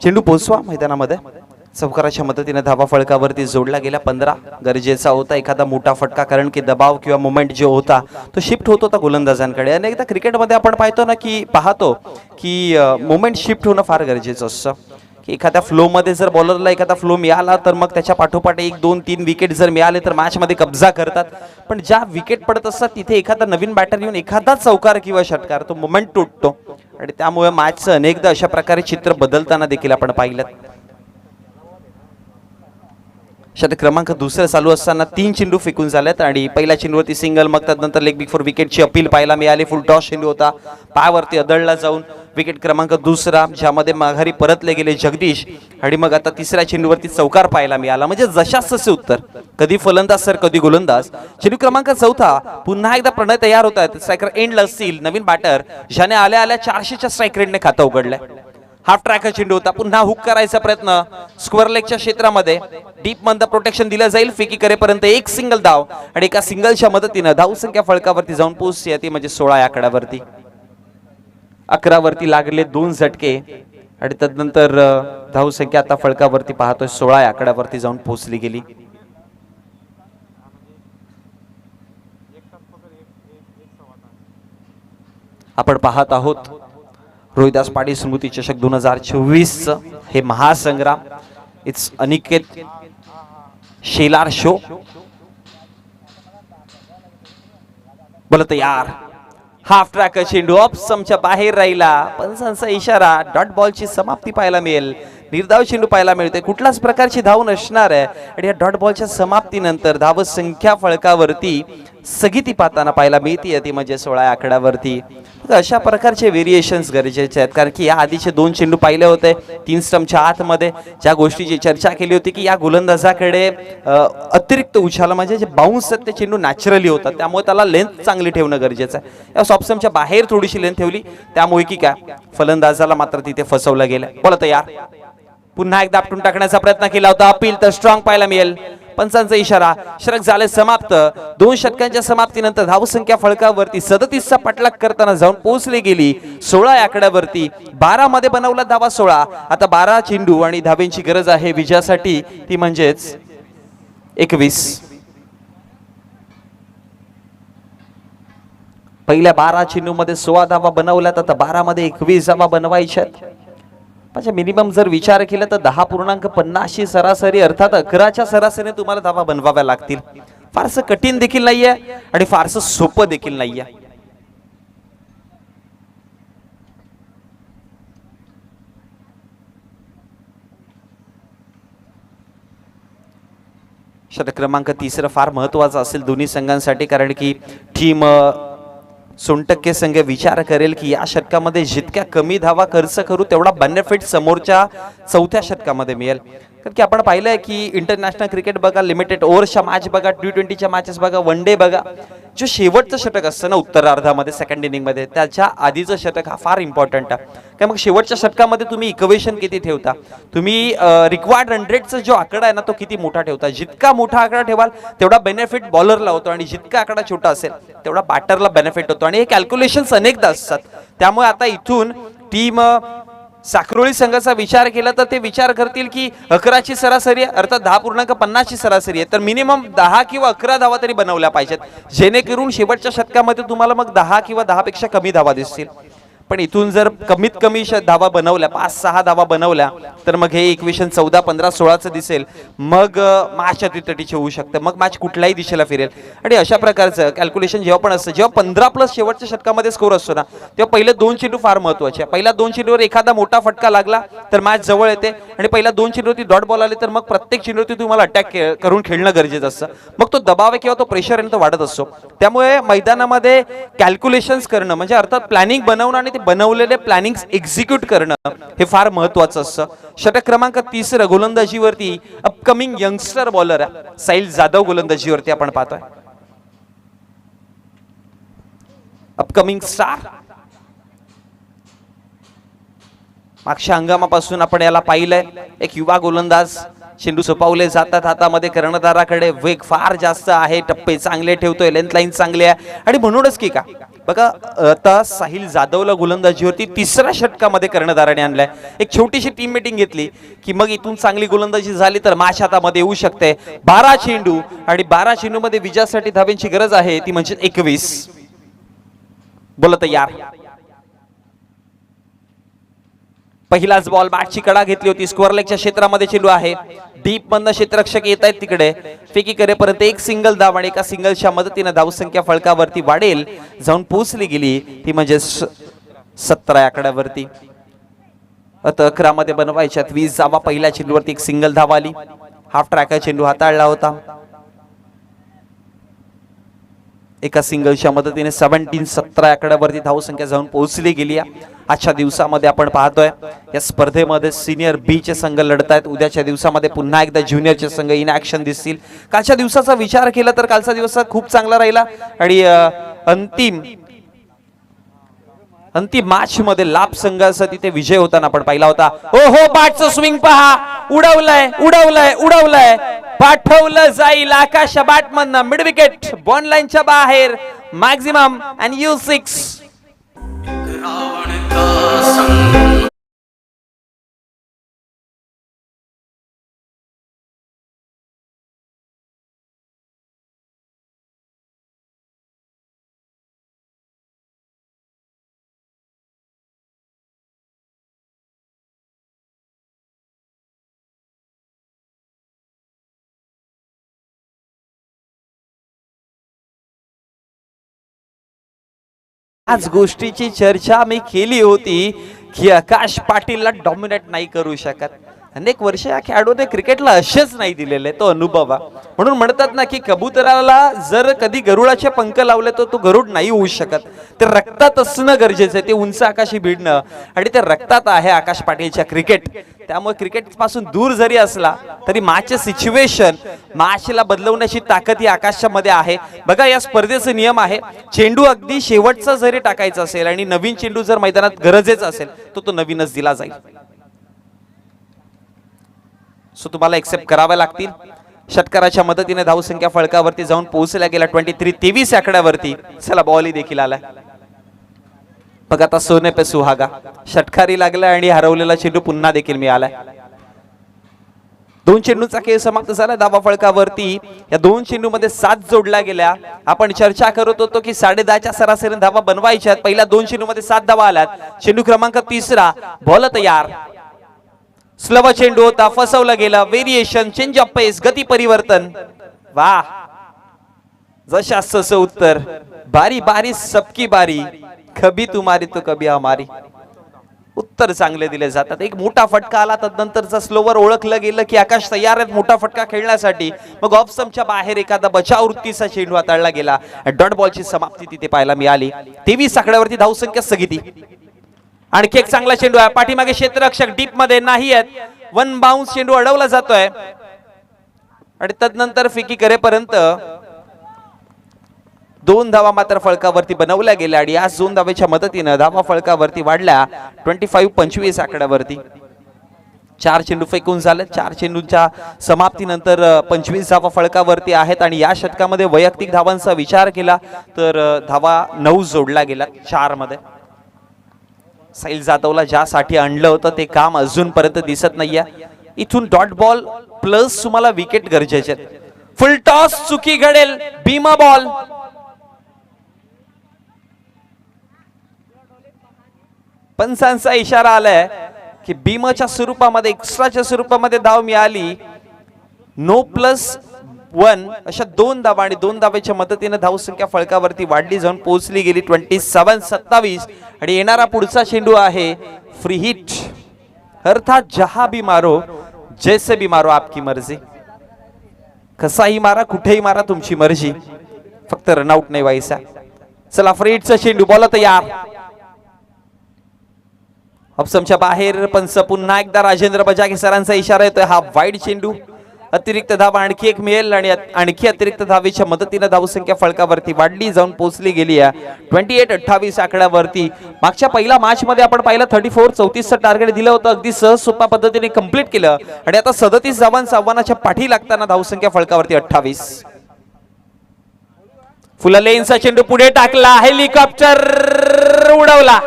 चेंडू पोचवा मैदानामध्ये. चौकाराच्या मदतीने धावा फळकावरती जोडला गेला. 15 गरजेचा होता. एखादा मोठा फटका, कारण की दबाव किंवा मोमेंट जो होता तो शिफ्ट होत होता गोलंदाजांकडे. अनेकदा क्रिकेटमध्ये आपण पाहतो की मोमेंट शिफ्ट होणं फार गरजेचं असतं. की एखाद्या फ्लोमध्ये जर बॉलरला एखादा फ्लो मिळाला तर मग त्याच्या पाठोपाठ 1, 2, 3 विकेट जर मिळाले तर मॅचमध्ये कब्जा करतात. पण ज्या विकेट पडत असतात तिथे एखादा नवीन बॅटर येऊन एखादा चौकार किंवा षटकार, तो मोमेंट तुटतो आणि त्यामुळे मॅचचं अनेकदा अशा प्रकारे चित्र बदलताना देखील आपण पाहिलं. षटक क्रमांक दुसरा चालू असताना 3 चेंडू फेकून झालेत आणि पहिल्या चेंडूवरती सिंगल, मग त्यानंतर लेग बिग फॉर विकेटची अपील पाहायला मिळाली. फुल टॉस चेंडू होता, पायावरती आदळला जाऊन विकेट क्रमांक दुसरा, ज्यामध्ये माघारी परतले गेले जगदीश आणि मग आता तिसऱ्या चेंडूवरती चौकार पाहायला मिळाला. म्हणजे जशास तसे उत्तर, कधी फलंदाज सर कधी गोलंदाज. चेंडू क्रमांक चौथा, पुन्हा एकदा प्रणय तयार होत आहेत. स्ट्रायकर एंडला असतील. नवीन बॅटर ज्याने आल्या 400च्या स्ट्राईक रेटने खातं उघडलंय. हाफ ट्रॅक चेंडू होता, पुन्हा हुक करायचा प्रयत्न स्क्वेअर लेगच्या क्षेत्रामध्ये. डीप मंद प्रोटेक्शन दिलं जाईल. फेकी करेपर्यंत 1 सिंगल धाव आणि एका सिंगलच्या मदतीनं धावसंख्या फळकावरती जाऊन पोहोचते ती म्हणजे 16 आकड्यावरती. 11 वरती लागले 2 झटके आणि तदनंतर धावसंख्या आता फळकावरती पाहतोय 16 आकड्यावरती जाऊन पोहोचली गेली. आपण पाहत आहोत रोहिदास पाटील स्मृती चषक 2024 हे महासंग्राम. It's Aniket Shelar show. बोलत यार, हाफ ट्रॅक चेंडू ऑफ समच्या बाहेर राहिला. पंचांचा इशारा. डॉट बॉलची समाप्ती पाहायला मिळेल. निर्धाव चेंडू पाहायला मिळते. कुठल्याच प्रकारची धाव नसणार आहे आणि या डॉट बॉलच्या समाप्तीनंतर धाव संख्या फळकावरती स्थगिती पाहताना पाहायला मिळते ती म्हणजे 16 आकड्यावरती. अशा प्रकारचे व्हेरिएशन्स गरजेचे आहेत, कारण की या आधीचे 2 चेंडू पाहिले होते 3 स्टंपच्या आतमध्ये, ज्या गोष्टीची चर्चा केली होती की या गोलंदाजाकडे अतिरिक्त उछाल म्हणजे जे बाउन्स आहेत ते चेंडू नॅचरली होतात, त्यामुळे त्याला लेंथ चांगली ठेवणं गरजेचं आहे. या सॉफ्ट स्टंपच्या बाहेर थोडीशी लेंथ ठेवली, त्यामुळे की काय फलंदाजाला मात्र तिथे फसवलं गेलं. बोला तयार, पुन्हा एकदा आपटून टाकण्याचा प्रयत्न केला होता. अपील तर स्ट्रॉंग पाहायला मिळेल. पंचांचा इशारा. षटक झाले समाप्त. 2 षटकांच्या समाप्तीनंतर धावसंख्या फळकावरती 37चा पाठलाग करताना जाऊन पोहोचली गेली 16 आकड्यावरती. 12 मध्ये बनवला धावा 16. आता 12 चेंडू आणि धावेंची गरज आहे विजयासाठी, ती म्हणजेच 21. पहिल्या 12 चेंडू मध्ये 16 धावा बनवल्यात, आता 12 मध्ये 21 धावा बनवायच्यात. म्हणजे मिनिमम जर विचार केला तर 10.50 सरासरी अर्थात 11च्या सरासरीने तुम्हाला धावा बनवाव्या लागतील. फारसं कठीण देखील नाहीये आणि फारसं सोपं देखील नाहीये. षटक क्रमांक 3 फार महत्वाचा असेल दोन्ही संघांसाठी, कारण की टीम सोनटक्के संघ विचार करेल की या षटकामध्ये जितक्या कमी धावा खर्च करू तेवढा बेनिफिट समोरच्या चौथ्या षटकामध्ये मिळेल. कारण की आपण पाहिलंय की इंटरनॅशनल क्रिकेट बघा, लिमिटेड ओव्हरच्या मॅच बघा, T20च्या मॅचेस बघा, वन डे बघा, जो शेवटचं षटक असतं ना उत्तरार्धामध्ये सेकंड इनिंगमध्ये त्याच्या आधीचं षटक हा फार इम्पॉर्टंट आहे. काय मग शेवटच्या षटकामध्ये तुम्ही इक्वेशन किती ठेवता, तुम्ही रिक्वायर्ड रन रेटचा जो आकडा आहे ना तो किती मोठा ठेवता. जितका मोठा आकडा ठेवाल तेवढा बेनिफिट बॉलरला होतो आणि जितका आकडा छोटा असेल तेवढा बॅटरला बेनिफिट होतो. आणि हे कॅल्क्युलेशन्स अनेकदा असतात. त्यामुळे आता इथून टीम साक्रोळी संघाचा विचार केला तर ते विचार करतील की 11ची सरासरी आहे, अर्थात 10.50ची सरासरी आहे, तर मिनिमम 10 किंवा 11 धावा तरी बनवल्या पाहिजेत, जेणेकरून शेवटच्या षटकामध्ये तुम्हाला मग 10 किंवा 10 पेक्षा कमी धावा दिसतील. पण इथून जर कमीत कमी धावा बनवल्या, 5-6 धावा बनवल्या, तर मग हे इक्वेशन 14, 15, 16चं दिसेल. मग मॅच अतितटीची होऊ शकते, मग मॅच कुठल्याही दिशेला फिरेल. आणि अशा प्रकारचं कॅल्क्युलेशन जेव्हा पण असतं, जेव्हा 15+ शेवटच्या षटकामध्ये स्कोर असतो ना, तेव्हा पहिले 2 चेंडू फार महत्वाचे आहे. पहिल्या 2 चेंडूवर एखादा मोठा फटका लागला तर मॅच जवळ येते, आणि पहिल्या 2 चेंडूवरती डॉट बॉल आले तर मग प्रत्येक चेंडूवरती तुम्हाला अटॅक करून खेळणं गरजेचं असतं. मग तो दबाव आहे किंवा तो प्रेशर आहे तो वाढत असतो. त्यामुळे मैदानामध्ये कॅल्क्युलेशन्स करणं म्हणजे अर्थात प्लॅनिंग बनवणं आणि ते बनवलेले प्लॅनिंग एक्झिक्यूट करणं हे फार महत्वाचं असतं. षटक क्रमांक 3 गोलंदाजीवरती अपकमिंग यंगस्टर बॉलर आहे साहिल जाधव गोलंदाजीवरती आपण पाहतोय. अपकमिंग स्टार, मागच्या हंगामापासून आपण याला पाहिलंय, एक युवा गोलंदाज. चेंडू सोपावले जातात हातामध्ये, कर्णधाराकडे वेग फार जास्त आहे, टप्पे चांगले ठेवतोय, लेंथ लाईन चांगली आहे. आणि म्हणूनच की का बघा आता साहिल जाधवला गोलंदाजीवरती 3ऱ्या षटकामध्ये कर्णधाराने आणलाय. एक छोटीशी टीम मीटिंग घेतली की मग इथून चांगली गोलंदाजी झाली तर मॅच हातामध्ये येऊ शकते. 12 चेंडू आणि 12 चेंडूमध्ये विजयासाठी धाव्यांची गरज आहे, ती म्हणजे 21. बोला तयार. पहिलाच बॉल, बॅटची कडा घेतली होती, स्क्वेअर लेगच्या क्षेत्रामध्ये चेंडू आहे, डीप मधनं क्षेत्ररक्षक येत आहेत तिकडे, फेकी करेपर्यंत एक सिंगल धाव आणि एका सिंगलच्या मदतीने धावसंख्या फलकावरती वाढेल, जाऊन पोहोचली गेली ती म्हणजे 17 या आकड्यावरती. आता 11 मध्ये बनवायच्यात 20 धावा. पहिल्या चेंडूवरती एक सिंगल धाव आली, हाफ ट्रॅकर चेंडू हाताळला होता, एका सिंगलच्या मदतीने 17 आकड्यावरती धावसंख्या जाऊन पोहोचली गेली. आजच्या दिवसामध्ये आपण पाहतोय या स्पर्धेमध्ये सिनियर बी चे संघ लढत आहेत. उद्याच्या दिवसामध्ये पुन्हा एकदा ज्युनियरचे संघ इन ऍक्शन दिसतील. कालच्या दिवसाचा विचार केला तर कालचा दिवस खूप चांगला राहिला आणि अंतिम मॅच मध्ये लाभ संघाचा तिथे विजय होताना आपण पाहिला होता. हो बॅटचं स्विंग पहा, उडवलंय, पाठवलं जाईल आकाश बॅटमधनं मिड विकेट बॉन लाईनच्या बाहेर, मॅक्झिमम अँड U6. आज गोष्टीची चर्चा मी केली होती की आकाश पाटीलला डॉमिनेट नाही करू शकत. अनेक वर्ष या खेळाडूने क्रिकेटला असेच नाही दिलेले, तो अनुभव. म्हणून म्हणतात ना की कबुतराला जर कधी गरुडाचे पंख लावले तर तो गरुड नाही होऊ शकत. ते रक्तात असणं गरजेचं आहे, ते उंच आकाशी भिडणं, आणि ते रक्तात आहे आकाश पाटीलच्या क्रिकेट. त्यामुळे क्रिकेट पासून दूर जरी असला तरी मॅचचे सिच्युएशन, मॅचला बदलवण्याची ताकद ही आकाशच्या मध्ये आहे. बघा या स्पर्धेचे नियम आहे, चेंडू अगदी शेवटचा जरी टाकायचा असेल आणि नवीन चेंडू जर मैदानात गरजेचा असेल तर तो नवीनच दिला जाईल. सो तुम्हाला एक्सेप्ट कराव्या लागतील. षटकाराच्या मदतीने धावसंख्या फळकावरती जाऊन पोहोचल्या गेला 23 आकड्यावरती. चला बॉल देखील आलाय. बघ आता सोने पे सुहागा, षटकारी लागला आणि हरवलेला चेंडू पुन्हा देखील मिळालाय. 2 चेंडूचा खेळ समाप्त झाला धावा फळकावरती. या 2 चेंडूमध्ये 7 जोडल्या गेल्या. आपण चर्चा करत होतो की 10.5च्या सरासरीने धावा बनवायच्यात. पहिल्या 2 चेंडूमध्ये 7 धावा आल्यात. चेंडू क्रमांक 3, बॉल तयार. स्लव चेंडू होता, फसवला गेला. व्हेरिएशन, चेंज ऑफ पेस, गती परिवर्तन. वा, जशास तसं उत्तर. बारी बारी सबकी बारी, कभी तुम्हारी तो कभी हमारी. उत्तर चांगले दिले जातात. एक मोठा फटका आला, तदनंतरचा स्लोवर ओळखलं गेलं की आकाश तयार आहेत मोठा फटका खेळण्यासाठी. मग ऑफ स्टंपच्या बाहेर एखादा बचाव वृत्तीचा चेंडू हाताळला गेला. डॉट बॉलची समाप्ती तिथे पाहायला मिळाली. 23 आकड्यावरती धावसंख्या स्थगिती. आणखी एक चांगला चेंडू आहे, पाठीमागे क्षेत्ररक्षक डीप मध्ये नाही आहेत. वन बाउन्स चेंडू अडवला जातोय आणि तदनंतर फिकी करेपर्यंत 2 धावा मात्र फळकावरती बनवल्या गेल्या आणि आज 2 धावेच्या मदतीनं धावा फळकावरती वाढल्या 25-25 आकड्यावरती. 4 चेंडू फेकून झाले. 4 चेंडूंच्या समाप्तीनंतर 25 धावा फळकावरती आहेत आणि या षटकामध्ये वैयक्तिक धावांचा विचार केला तर धावा 9 जोडला गेला 4 मध्ये. साहिल जाधवला ज्यासाठी आणलं होतं ते काम अजूनपर्यंत दिसत नाहीये. इथून डॉट बॉल प्लस तुम्हाला विकेट गरजेचे आहेत. फुल टॉस चुकी घडेल, भीमा बॉल. पंचांचा इशारा आलाय की भीमाच्या स्वरूपामध्ये, एक्स्ट्राच्या स्वरूपामध्ये धाव मिळाली. 9+1 अशा 2 धावा आणि 2 धावेच्या मदतीने धावसंख्या फळकावरती वाढली जाऊन पोहोचली गेली 27-27. आणि येणारा पुढचा चेंडू आहे फ्री हिट, अर्थात जहा भी मारो जैसे भी मारो आपकी मर्जी. कसाही मारा, कुठेही मारा, तुमची मर्जी, फक्त रनआउट नाही व्हायचा. चला फ्री हिटचा चेंडू, बॉल तयार. ऑप्शनच्या बाहेर पंच. पुन्हा एकदा राजेंद्र बजागे सरांचा इशारा येतोय. हा वाईड चेंडू, अतिरिक्त धावा आणखी एक मिळेल आणि आणखी अतिरिक्त धावेच्या मदतीने धावसंख्या फळकावरती वाढली जाऊन पोहोचली गेली आहे 28-28 आकड्यावरती. मागच्या पहिल्या मॅच मध्ये आपण पाहिलं 34-34चं टार्गेट दिलं होतं, अगदी सहज सोप्या पद्धतीने कंप्लीट केलं आणि आता 37 धावांचं आव्हानाच्या पाठी लागताना धावसंख्या फळकावरती 28. फुललेनचा चेंडू पुढे टाकला, हेलिकॉप्टर उडवला,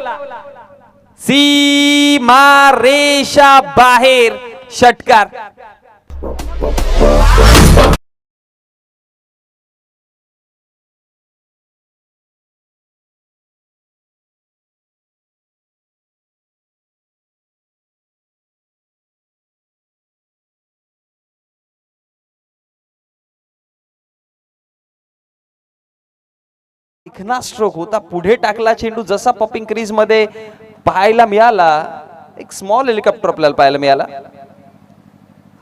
सीमा रेषा बाहेर, षटकार. इखना स्ट्रोक होता, पुढे टाकला चेंडू, जसा पॉपिंग क्रीज मध्ये पाहायला मिळाला. एक स्मॉल हेलिकॉप्टर आपल्याला पाहायला मिळाला.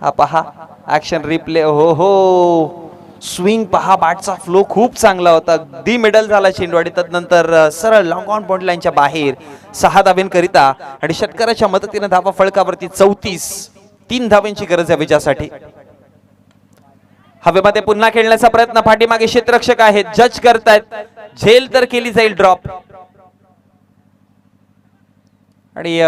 हा पहा ऍक्शन रिप्ले. हो हो, स्विंग पहा, बॅटचा फ्लो खूप चांगला होता, अगदी मिडल झाला चेंडू आणि तदनंतर सरळ लॉंग ऑन पॉइंट लाईनच्या बाहेर 6 धावेंकरिता आणि षटकाराच्या मदतीने धावा फळकावरती 34. 3 धावेंची गरज आहे विजयासाठी. हवेमध्ये पुन्हा खेळण्याचा प्रयत्न, पाठीमागे क्षेत्ररक्षक आहेत, जज करतायत, झेल तर केली जाईल ड्रॉप आणि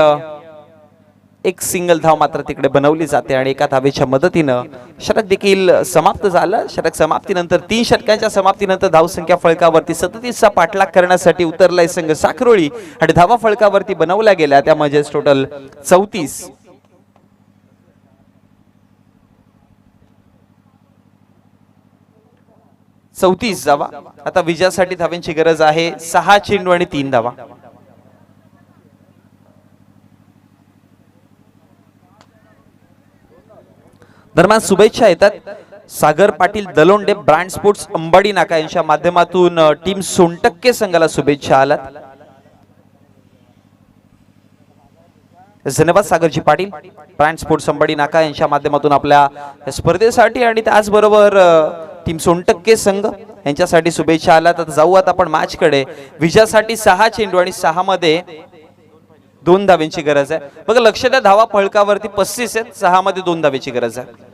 एक सिंगल धाव मात्र तिकडे बनवली जाते आणि एका धावेच्या मदतीनं षटक देखील समाप्त झालं. षटक समाप्तीनंतर 3 षटकांच्या समाप्तीनंतर धावसंख्या फळकावरती 37चा पाठलाग करण्यासाठी उतरलाय संघ साखरोळी आणि धावा फळकावरती बनवल्या गेल्या त्या म्हणजे टोटल 34. धावा. आता विजयासाठी धावांची गरज आहे 6 चेंडू आणि 3 धावा. दरम्यान शुभेच्छा येतात सागर पाटील दलोंडे, ब्रँड स्पोर्ट्स अंबाडी नाका यांच्या माध्यमातून टीम सोनटक्के संघाला शुभेच्छा आलात. धन्यवाद सागरजी पाटील, ब्रँड स्पोर्ट्स अंबाडी नाका यांच्या माध्यमातून आपल्या स्पर्धेसाठी आणि त्याचबरोबर टीम सोनटक्के संघ यांच्यासाठी शुभेच्छा आलात. आता जाऊ आपण मॅच कडे. विजयासाठी 6 चेंडू आणि 6 मध्ये 2 धावेंची गरज आहे. बघा लक्ष द्या, धावा फळकावरती 35 आहेत, 6 मध्ये 2 धावेची गरज आहे.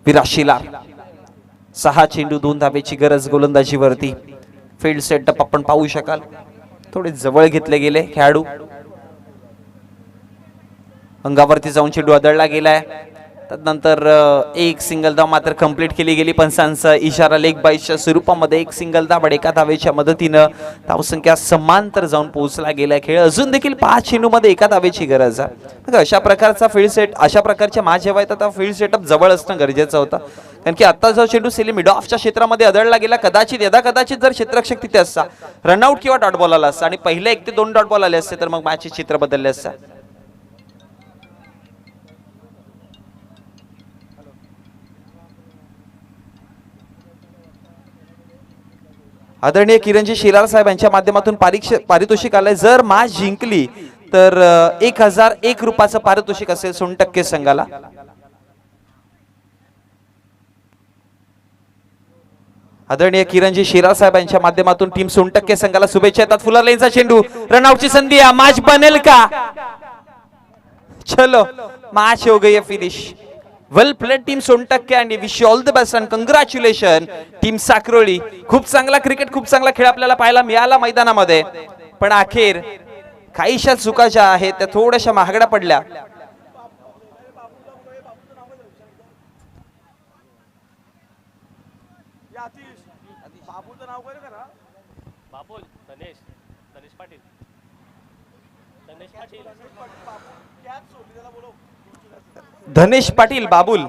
विराशीला 6 चेंडू 2 धावेची गरज गोलंदाजीवरती. फील्ड सेटअप आपण पाहू शकाल, थोडे जवळ घेतले गेले खेळाडू. अंगावरती जाऊन चेंडू आदळला गेलाय. त्यानंतर एक सिंगल धाव मात्र कंप्लीट केली गेली. पंचांचा इशारा लेग बाईसच्या स्वरूपामध्ये एक सिंगल धाव आणि एका धावेच्या मदतीनं धावसंख्या समांतर जाऊन पोहोचला गेला. खेळ अजून देखील 5 चेंडूमध्ये एका धावेची गरज आहे. बघा अशा प्रकारचा फील्ड सेट, अशा प्रकारच्या मॅच जेव्हा येतात तेव्हा फील्ड सेटअप जवळ असणं गरजेचं होतं. कारण की आता जो चेंडू सेली मिड ऑफच्या क्षेत्रामध्ये आदळला गेला, कदाचित जर क्षेत्ररक्षक तिथे असता रनआउट किंवा डॉट बॉल आला असता आणि पहिले 1 ते 2 डॉट बॉल आले असते तर मग मॅचचे चित्र बदलले असते. आदरणीय किरणजी शिरार साहेब यांच्या माध्यमातून पारितोषिक आलंय. जर मॅच जिंकली तर 1001 रुपयाचं पारितोषिक असेल सोनटक्के संघाला. आदरणीय किरणजी शिरार साहेब यांच्या माध्यमातून टीम सोनटक्के संघाला शुभेच्छा येतात. फुलर लाईनचा चेंडू, रनआउटची संधी, मॅच बनेल का? चलो मॅच हो गई finish. Well played team Sontakke आणि wish you all the best and congratulation team Sakroli. खूप चांगला क्रिकेट, खूप चांगला खेळ आपल्याला पाहायला मिळाला मैदानामध्ये, पण अखेर काहीशा चुका ज्या आहेत त्या थोड्याशा महागड्या पडल्या. धनेश पाटील बाबुल